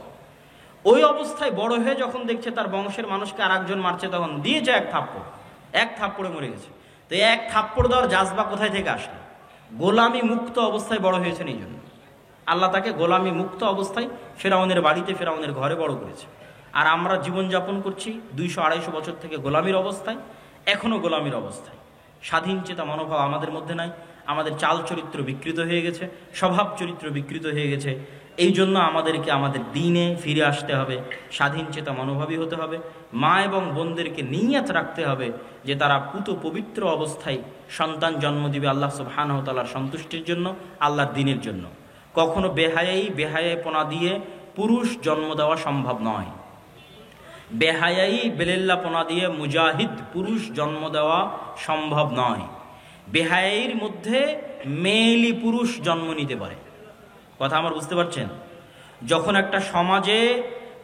ওই অবস্থায় বড় হয়ে যখন দেখছে তার বংশের মানুষকে আর একজন মারছে, তখন দিয়েছে এক থাপ্পড়ে মরে গেছে। তো এক থাপ্পড় দেওয়ার জাজবা কোথায় থেকে আসলো? গোলামি মুক্ত অবস্থায় বড় হয়েছেন এই জন্য। আল্লাহ তাকে গোলামি মুক্ত অবস্থায় ফেরাউনের বাড়িতে, ফেরাউনের ঘরে বড় করেছে। আর আমরা জীবনযাপন করছি 200-250 বছর থেকে গোলামির অবস্থায়, এখনও গোলামির অবস্থায়। স্বাধীন চেতা মনোভাব আমাদের মধ্যে নাই। আমাদের চাল চরিত্র বিকৃত হয়ে গেছে, স্বভাব চরিত্র বিকৃত হয়ে গেছে। এই জন্য আমাদেরকে আমাদের দিনে ফিরে আসতে হবে, স্বাধীন চেতা মনোভাবী হতে হবে। মা এবং বোনদেরকে নিয়ত রাখতে হবে যে তারা পুত পবিত্র অবস্থায় সন্তান জন্ম দিবে আল্লাহ সুবহানাহু ওয়া তাআলার সন্তুষ্টির জন্য, আল্লাহর দ্বীনের জন্য। কখনো বেহায়াইপনা দিয়ে পুরুষ জন্ম দেওয়া সম্ভব নয়। বেহায়াই বেলেল্লাপনা দিয়ে মুজাহিদ পুরুষ জন্ম দেওয়া সম্ভব নয়। বেহায়াইর মধ্যে মেয়েলি পুরুষ জন্ম নিতে পারে। কথা আমার বুঝতে পারছেন? যখন একটা সমাজে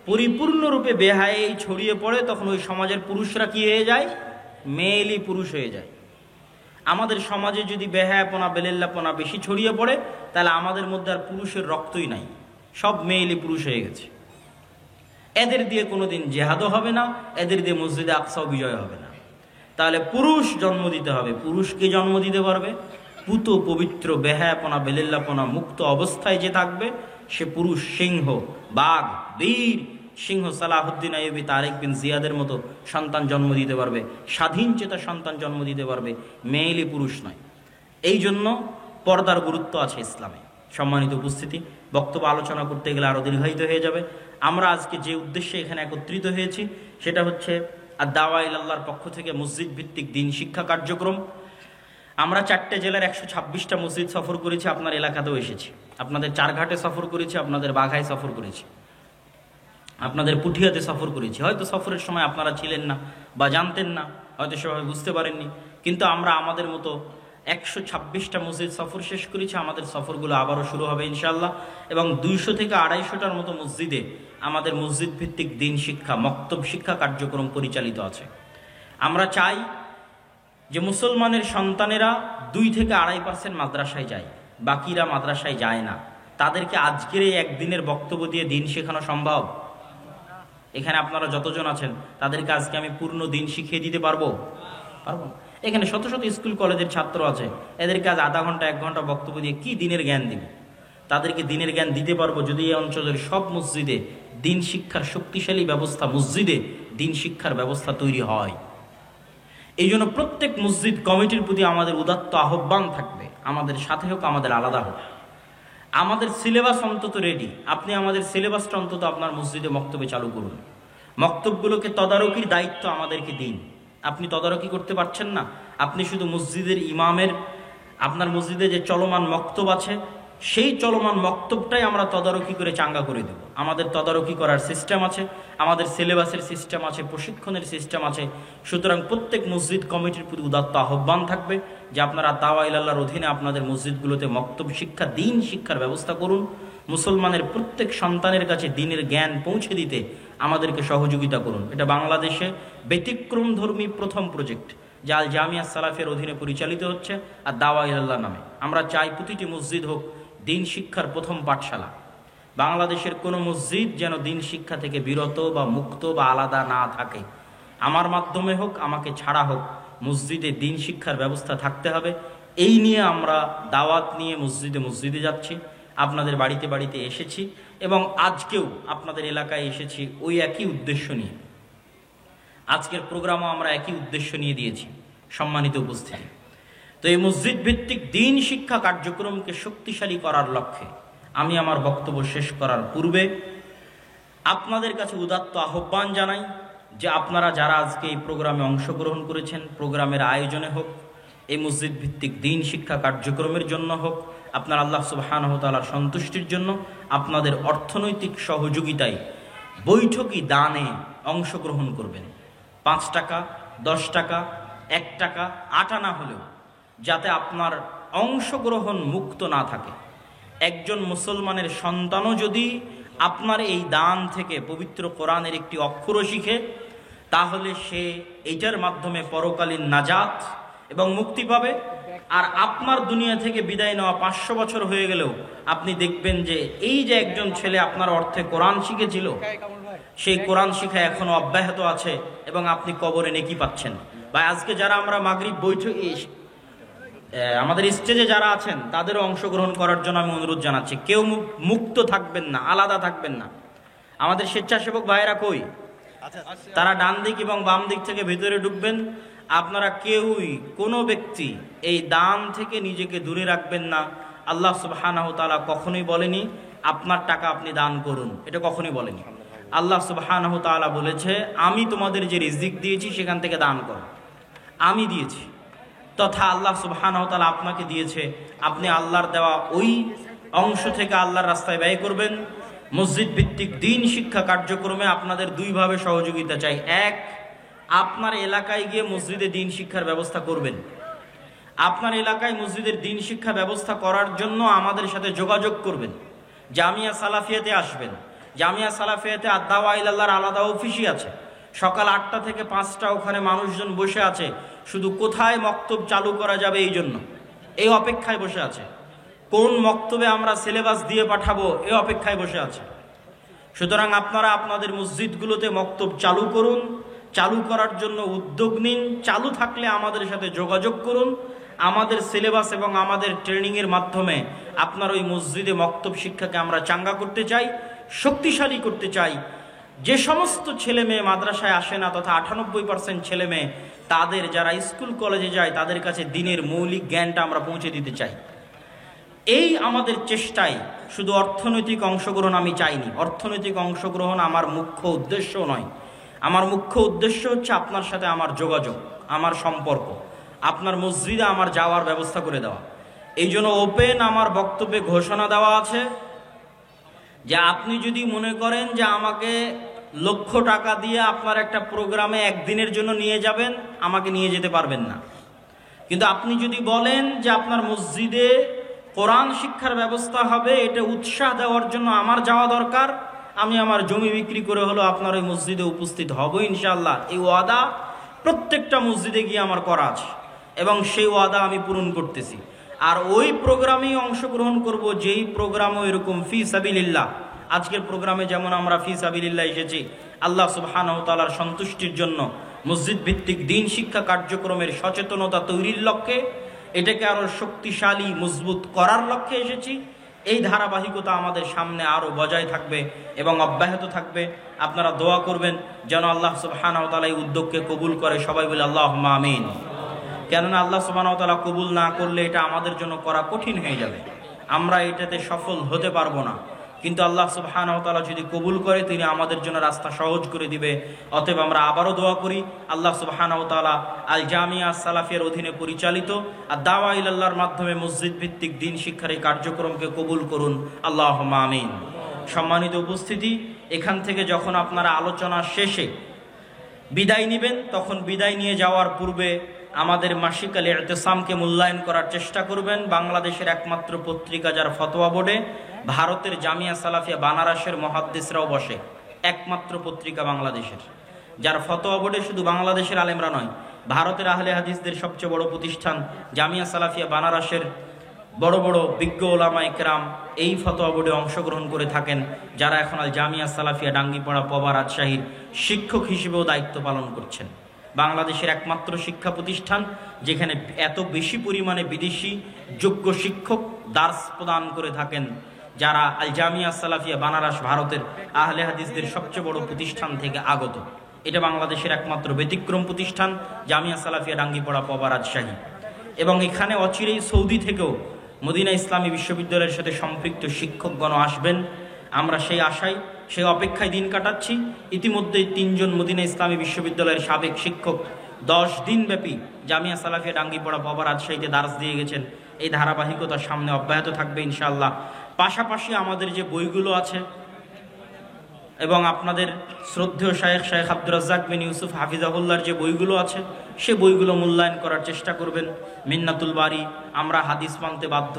পরিপূর্ণরূপে বেহায়াই ছড়িয়ে পড়ে, তখন ওই সমাজের পুরুষরা কি হয়ে যায়? মেয়েলি পুরুষ হয়ে যায়। আমাদের সমাজে যদি বেহায়াপনা বেলেল্লাপনা বেশি ছড়িয়ে পড়ে, তাহলে আমাদের মধ্যে আর পুরুষের রক্তই নাই, সব মেয়েলি পুরুষ হয়ে গেছে। এদের দিয়ে কোনোদিন জেহাদও হবে না, এদের দিয়ে মসজিদে আকসাও বিজয় হবে না। তাহলে পুরুষ জন্ম দিতে হবে। পুরুষকে জন্ম দিতে পারবে? পুত পবিত্র বেহায়াপনা বেলেল্লাপনা মুক্ত অবস্থায় যে থাকবে সে পুরুষ, সিংহ, বাঘ, বীর সিংহ সালাহুদ্দিন আইয়ুবী, তারেক বিন জিয়াদের মতো সন্তান জন্ম দিতে পারবে, স্বাধীন চেতা সন্তান জন্ম দিতে পারবে, মেয়েলি পুরুষ নয়। এই জন্য পর্দার গুরুত্ব আছে ইসলামে। সম্মানিত উপস্থিতি, বক্তব্য আলোচনা করতে গেলে আরও দীর্ঘায়িত হয়ে যাবে। আমরা আজকে যে উদ্দেশ্যে এখানে একত্রিত হয়েছি সেটা হচ্ছে আদ-দাওয়া ইলাল্লাহর পক্ষ থেকে মসজিদ ভিত্তিক দিন শিক্ষা কার্যক্রম। আমরা 4টে জেলার 126টা মসজিদ সফর করেছি, আপনার এলাকাতেও এসেছি। আপনাদের চারঘাটে সফর করেছি, আপনাদের বাঘায় সফর করেছি, আপনাদের পুঠিয়াতে সফর করেছি। হয়তো সফরের সময় আপনারা ছিলেন না বা জানতেন না, হয়তো সবাই বুঝতে পারেননি, কিন্তু আমরা আমাদের মতো 126টা মসজিদ সফর শেষ করেছি। আমাদের সফরগুলো আবারও শুরু হবে ইনশাআল্লাহ। এবং 200 থেকে 250টার মতো মসজিদে আমাদের মসজিদ ভিত্তিক দিন শিক্ষা, মক্তব শিক্ষা কার্যক্রম পরিচালিত আছে। আমরা চাই যে মুসলমানের সন্তানেরা 2 থেকে 2.5% মাদ্রাসায় যায়, বাকিরা মাদ্রাসায় যায় না। তাদেরকে আজকের এই একদিনের বক্তব্য দিয়ে দিন শেখানো সম্ভব? এখানে আপনারা যতজন আছেন তাদেরকে আজকে আমি পূর্ণ দিন শিখিয়ে দিতে পারবো? পারবো না। এখানে শত শত স্কুল কলেজের ছাত্র আছে, এদেরকে আজ আধা ঘন্টা 1 ঘন্টা বক্তব্য দিয়ে কি দিনের জ্ঞান দিব? তাদেরকে দিনের জ্ঞান দিতে পারবো যদি এই অঞ্চলের সব মসজিদে দিন শিক্ষার শক্তিশালী ব্যবস্থা, মসজিদে দিন শিক্ষার ব্যবস্থা তৈরি হয়। এই জন্য প্রত্যেক মসজিদ কমিটির প্রতি আমাদের উদাত্ত আহ্বান থাকবে, আমাদের সাথে হোক, আমাদের আলাদা হোক। আমাদের সিলেবাস অন্তত রেডি। আপনি আমাদের সিলেবাসটা অন্তত আপনার মসজিদে মক্তবে চালু করুন। মক্তবগুলোকে তদারকির দায়িত্ব আমাদেরকে দিন। আপনি তদারকি করতে পারছেন না, আপনি শুধু মসজিদের ইমামের, আপনার মসজিদে যে চলমান মক্তব আছে সেই চলমান মক্তবটাই আমরা তদারকি করে চাঙ্গা করে দেব। আমাদের তদারকি করার সিস্টেম আছে, আমাদের সিলেবাসের সিস্টেম আছে, প্রশিক্ষণের সিস্টেম আছে। সুতরাং প্রত্যেক মসজিদ কমিটির প্রতি উদাত্ত আহ্বান থাকবে যে আপনারা দাওয়া ইলাল্লাহর অধীনে আপনাদের মসজিদগুলোতে মক্তব শিক্ষা, দিন শিক্ষার ব্যবস্থা করুন। মুসলমানের প্রত্যেক সন্তানের কাছে দিনের জ্ঞান পৌঁছে দিতে আমাদেরকে সহযোগিতা করুন। এটা বাংলাদেশে ব্যতিক্রমধর্মী প্রথম প্রজেক্ট যা আল জামিয়া সালাফের অধীনে পরিচালিত হচ্ছে আর দাওয়া ইলাল্লাহ নামে। আমরা চাই প্রতিটি মসজিদ হোক দিন শিক্ষার প্রথম পাঠশালা। বাংলাদেশের কোনো মসজিদ যেন দিন শিক্ষা থেকে বিরত বা মুক্ত বা আলাদা না থাকে। আমার মাধ্যমে হোক, আমাকে ছাড়া হোক, মসজিদে দিন শিক্ষার ব্যবস্থা থাকতে হবে। এই নিয়ে আমরা দাওয়াত নিয়ে মসজিদে মসজিদে যাচ্ছি, আপনাদের বাড়িতে বাড়িতে এসেছি এবং আজকেও আপনাদের এলাকায় এসেছি ওই একই উদ্দেশ্য নিয়ে। আজকের প্রোগ্রামও আমরা একই উদ্দেশ্য নিয়ে দিয়েছি। সম্মানিত উপস্থিতি, তো এই মসজিদ ভিত্তিক দিন শিক্ষা কার্যক্রমকে শক্তিশালী করার লক্ষ্যে আমি আমার বক্তব্য শেষ করার পূর্বে আপনাদের কাছে উদাত্ত আহ্বান জানাই যে আপনারা যারা আজকে এই প্রোগ্রামে অংশগ্রহণ করেছেন, প্রোগ্রামের আয়োজনে হোক, এই মসজিদ ভিত্তিক দিন শিক্ষা কার্যক্রমের জন্য হোক, আপনার আল্লাহ সুবহানাহু ওয়া তাআলার সন্তুষ্টির জন্য আপনাদের অর্থনৈতিক সহযোগিতায় বৈঠকি দানে অংশগ্রহণ করবেন। 5 টাকা, 10 টাকা, 1 টাকা, 8 আনা হলেও যাতে আপনার অংশগ্রহণ মুক্ত না থাকে। একজন মুসলমানের সন্তানও যদি আপনার এই দান থেকে পবিত্র কোরআনের একটি অক্ষরও শিখে, তাহলে সে এইটার মাধ্যমে পরকালীন নাজাত এবং মুক্তি পাবে। আর আপনার দুনিয়া থেকে বিদায় নেওয়া 500 বছর হয়ে গেলেও আপনি দেখবেন যে এই যে একজন ছেলে আপনার অর্থে কোরআন শিখেছিল, সেই কোরআন শিখা এখনো অব্যাহত আছে এবং আপনি কবরে নেকি পাচ্ছেন। বা আজকে যারা আমরা মাগরিব বৈঠকে আমাদের স্টেজে যারা আছেন তাদেরও অংশগ্রহণ করার জন্য আমি অনুরোধ জানাচ্ছি। কেউ মুক্ত থাকবেন না, আলাদা থাকবেন না। আমাদের স্বেচ্ছাসেবক ভাইয়েরা কই? তারা ডান দিক এবং বাম দিক থেকে ভেতরে ঢুকবেন। আপনারা কেউই, কোনো ব্যক্তি এই দান থেকে নিজেকে দূরে রাখবেন না। আল্লাহ সুবহানাহু ওয়া তাআলা কখনোই বলেনি আপনার টাকা আপনি দান করুন, এটা কখনোই বলেনি। আল্লাহ সুবহানাহু ওয়া তাআলা বলেছে আমি তোমাদের যে রিজিক দিয়েছি সেখান থেকে দান করো, আমি দিয়েছি। তথা আল্লাহ সুবহানাহু ওয়া তাআলা আপনাকে দিয়েছে, আপনি আল্লাহর দেওয়া ওই অংশ থেকে আল্লাহর রাস্তায় ব্যয় করবেন। মসজিদ ভিত্তিক দ্বীন শিক্ষা কার্যক্রমে আপনাদের দুইভাবে সহযোগিতা চাই। এক, আপনার এলাকায় গিয়ে মসজিদে দ্বীন শিক্ষার ব্যবস্থা করবেন। আপনার এলাকায় মসজিদের দ্বীন শিক্ষা ব্যবস্থা করার জন্য আমাদের সাথে যোগাযোগ করবেন। জামিয়া সালাফিয়াতে আসবেন। জামিয়া সালাফিয়াতে আদ-দাওয়া ইলাল্লাহর আলাদা অফিসই আছে। সকাল 8টা থেকে 5টা ওখানে মানুষজন বসে আছে, শুধু কোথায় মক্তব চালু করা যাবে এই জন্য, এই অপেক্ষায় বসে আছে। কোন মক্তবে আমরা সিলেবাস দিয়ে পাঠাবো এই অপেক্ষায় বসে আছে। সুতরাং আপনারা আপনাদের মসজিদগুলোতে মক্তব চালু করুন, চালু করার জন্য উদ্যোগ নিন। চালু থাকলে আমাদের সাথে যোগাযোগ করুন। আমাদের সিলেবাস এবং আমাদের ট্রেনিংয়ের মাধ্যমে আপনার ওই মসজিদে মক্তব শিক্ষাকে আমরা চাঙ্গা করতে চাই, শক্তিশালী করতে চাই। যে সমস্ত ছেলে মেয়ে মাদ্রাসায় আসে না, তথা 98% ছেলে মেয়ে তাদের, যারা স্কুল কলেজে যায় তাদের কাছে দিনের মৌলিক জ্ঞানটা আমরা পৌঁছে দিতে চাই। এই আমাদের চেষ্টায় শুধু অর্থনৈতিক অংশগ্রহণ আমি চাইনি। অর্থনৈতিক অংশগ্রহণ আমার মুখ্য উদ্দেশ্য নয়। আমার মুখ্য উদ্দেশ্য হচ্ছে আপনার সাথে আমার যোগাযোগ, আমার সম্পর্ক, আপনার মসজিদে আমার যাওয়ার ব্যবস্থা করে দেওয়া। এই জন্য ওপেন আমার বক্তব্যে ঘোষণা দেওয়া আছে যে আপনি যদি মনে করেন যে আমাকে লক্ষ টাকা দিয়ে আপনার একটা প্রোগ্রামে একদিনের জন্য নিয়ে যাবেন, আমাকে নিয়ে যেতে পারবেন না। কিন্তু আপনি যদি বলেন যে আপনার মসজিদে কোরআন শিক্ষার ব্যবস্থা হবে, এটা উৎসাহ দেওয়ার জন্য আমার যাওয়া দরকার, আমি আমার জমি বিক্রি করে হলো আপনার ওই মসজিদে উপস্থিত হব ইনশাআল্লাহ। এই ওয়াদা প্রত্যেকটা মসজিদে গিয়ে আমার করা আছে এবং সেই ওয়াদা আমি পূরণ করতেছি। আর ওই প্রোগ্রামেই অংশগ্রহণ করব যেই প্রোগ্রামও এরকম ফি সাবিলিল্লাহ। আজকের প্রোগ্রামে যেমন আমরা ফি সাবিলিল্লাহ এসেছি আল্লাহ সুবহানাহু ওয়া তাআলার সন্তুষ্টির জন্য, মসজিদ ভিত্তিক দ্বীন শিক্ষা কার্যক্রমের সচেতনতা তৈরির লক্ষ্যে, এটাকে আরো শক্তিশালী মজবুত করার লক্ষ্যে এসেছি। এই ধারাবাহিকতা আমাদের সামনে আরো বজায় থাকবে এবং অব্যাহত থাকবে। আপনারা দোয়া করবেন যেন আল্লাহ সুবহানাহু ওয়া তাআলা এই উদ্যোগকে কবুল করে। সবাই বলে আল্লাহুম্মা আমিন। কেননা আল্লাহ সুবহানাহু ওয়া তাআলা কবুল না করলে এটা আমাদের জন্য করা কঠিন হয়ে যাবে, আমরা এটাতে সফল হতে পারবো না। কিন্তু আল্লাহ সুবহানাহু ওয়া তাআলা যদি কবুল করে তিনি আমাদের জন্য রাস্তা সহজ করে দিবে। অতএব আমরা আবারও দোয়া করি আল্লাহ সুবহানাহু ওয়া তাআলা আল জামিয়া সালাফিয়ার অধীনে পরিচালিত আর দাওয়া ইলাল্লাহর মাধ্যমে মসজিদ ভিত্তিক দ্বীন শিক্ষার এই কার্যক্রমকে কবুল করুন, আল্লাহুম্মা আমিন। সম্মানিত উপস্থিতি, এখান থেকে যখন আপনারা আলোচনা শেষে বিদায় নেবেন, তখন বিদায় নিয়ে যাওয়ার পূর্বে আমাদের মাসিক আল ইতিসামকে মূল্যায়ন করার চেষ্টা করবেন। বাংলাদেশের একমাত্র পত্রিকা যার ফতোয়া বোর্ডে ভারতের জামিয়া সালাফিয়া বানারসের মুহাদ্দিসরাও বসে, একমাত্র পত্রিকা বাংলাদেশের যার ফতোয়া বোর্ডে শুধু বাংলাদেশের আলেমরা নয়, ভারতের আহলে হাদিসদের সবচেয়ে বড় প্রতিষ্ঠান জামিয়া সালাফিয়া বানারসের বড় বড় বিজ্ঞ ওলামা ইকরাম এই ফতোয়া বোর্ডে অংশগ্রহণ করে থাকেন, যারা এখন আল জামিয়া সালাফিয়া ডাঙ্গিপাড়া পবা রাজশাহীর শিক্ষক হিসেবেও দায়িত্ব পালন করছেন। বাংলাদেশের একমাত্র শিক্ষা প্রতিষ্ঠান যেখানে এত বেশি পরিমাণে বিদেশি যোগ্য শিক্ষক দার্স প্রদান করে থাকেন, যারা আল জামিয়া সালাফিয়া বানারস ভারতের আহলে হাদিসদের সবচেয়ে বড় প্রতিষ্ঠান থেকে আগত। এটা বাংলাদেশের একমাত্র ব্যতিক্রম প্রতিষ্ঠান জামিয়া সালাফিয়া ডাঙ্গিপাড়া পবা রাজশাহী। এবং এখানে অচিরেই সৌদি থেকেও মদিনা ইসলামী বিশ্ববিদ্যালয়ের সাথে সম্পৃক্ত শিক্ষকগণ আসবেন। আমরা সেই আশায়, সেই অপেক্ষায় দিন কাটাচ্ছি। ইতিমধ্যেই 3 জন মদিনা ইসলামী বিশ্ববিদ্যালয়ের সাবেক শিক্ষক 10 দিন ব্যাপী জামিয়া সালাফিয়া ডাঙ্গিপাড়া পবা রাজশাহীতে দার্স দিয়ে গেছেন। এই ধারাবাহিকতা সামনে অব্যাহত থাকবে ইনশাআল্লাহ। পাশাপাশি আমাদের যে বইগুলো আছে এবং আপনাদের শ্রদ্ধেয় শেখ আব্দুর রাজ্জাক বিন ইউসুফ হাফিজাহুল্লাহর যে বইগুলো আছে সে বইগুলো মূল্যায়ন করার চেষ্টা করবেন। মিন্নাতুল বারি, আমরা হাদিস মানতে বাধ্য,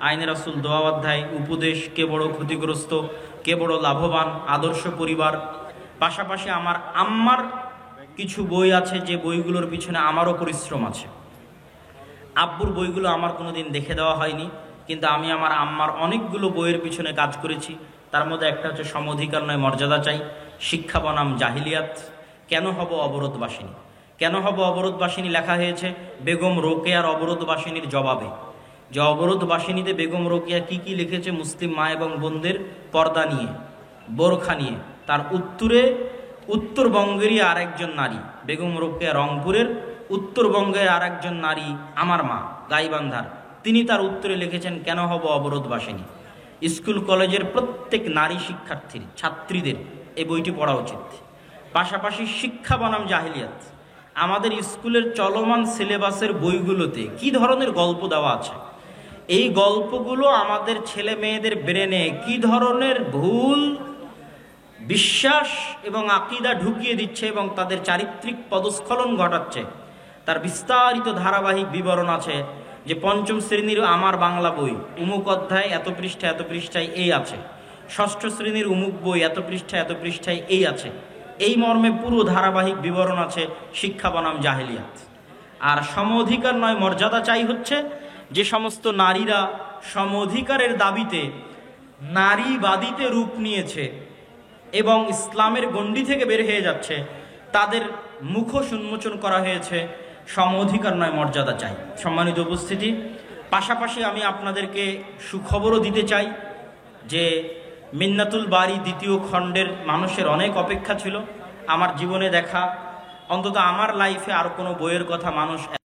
আইনে রাসূল দোয়া অধ্যায়, উপদেশ, কে বড় ক্ষতিগ্রস্ত, কে বড় লাভবান, আদর্শ পরিবার। পাশাপাশি আমার আম্মার কিছু বই আছে যে বইগুলোর পিছনে আমারও পরিশ্রম আছে। আব্বুর বইগুলো আমার কোনোদিন দেখে দেওয়া হয়নি, কিন্তু আমি আমার আম্মার অনেকগুলো বইয়ের পিছনে কাজ করেছি। তার মধ্যে একটা হচ্ছে সমঅধিকার নয় মর্যাদা চাই, শিক্ষা বনাম জাহিলিয়াত, কেন হব অবরোধবাসিনী, কেন হব অবরোধবাসিনী লেখা হয়েছে বেগম রোকেয়ার অবরোধবাসিনীর জবাবে। যে অবরোধবাসিনীতে বেগম রোকেয়া কি কি লিখেছে মুসলিম মা এবং বোনদের পর্দা নিয়ে, বোরখা নিয়ে, তার উত্তরে উত্তরবঙ্গেরই আরেকজন নারী, বেগম রোকেয়া রংপুরের, উত্তরবঙ্গের আরেকজন নারী আমার মা গাইবান্ধার, তিনি তার উত্তরে লিখেছেন কেন হব অবরোধবাসিনী। স্কুল কলেজের প্রত্যেক নারী শিক্ষার্থীর, ছাত্রীদের এই বইটি পড়া উচিত। পাশাপাশি শিক্ষা বনাম জাহিলিয়াত, আমাদের স্কুলের চলমান সিলেবাসের বইগুলোতে কি ধরনের গল্প দেওয়া আছে, এই গল্পগুলো আমাদের ছেলে মেয়েদের ব্রেনে কি ধরনের ভুল বিশ্বাস এবং আকীদা ঢুকিয়ে দিচ্ছে এবং তাদের চারিত্রিক পদস্খলন ঘটাচ্ছে, তার বিস্তারিত ধারাবাহিক বিবরণ আছে। যে পঞ্চম শ্রেণীর আমার বাংলা বই উমুক অধ্যায় এত পৃষ্ঠায় এই আছে, ষষ্ঠ শ্রেণীর উমুক বই এত পৃষ্ঠায় এই আছে, এই মর্মে পুরো ধারাবাহিক বিবরণ আছে শিক্ষা বনাম জাহিলিয়াত। আর সম অধিকার নয় মর্যাদা চাই হচ্ছে যে সমস্ত নারীরা সম অধিকারের দাবিতে নারীবাদীতে রূপ নিয়েছে এবং ইসলামের গণ্ডি থেকে বের হয়ে যাচ্ছে, তাদের মুখোশ উন্মোচন করা হয়েছে সম অধিকার নয় মর্যাদা চাই। সম্মানিত উপস্থিতি, পাশাপাশি আমি আপনাদেরকে সুখবরও দিতে চাই যে মিন্নাতুল বারী দ্বিতীয় খণ্ডের মানুষের অনেক অপেক্ষা ছিল। আমার জীবনে দেখা, অন্তত আমার লাইফে আর কোনো বইয়ের কথা মানুষ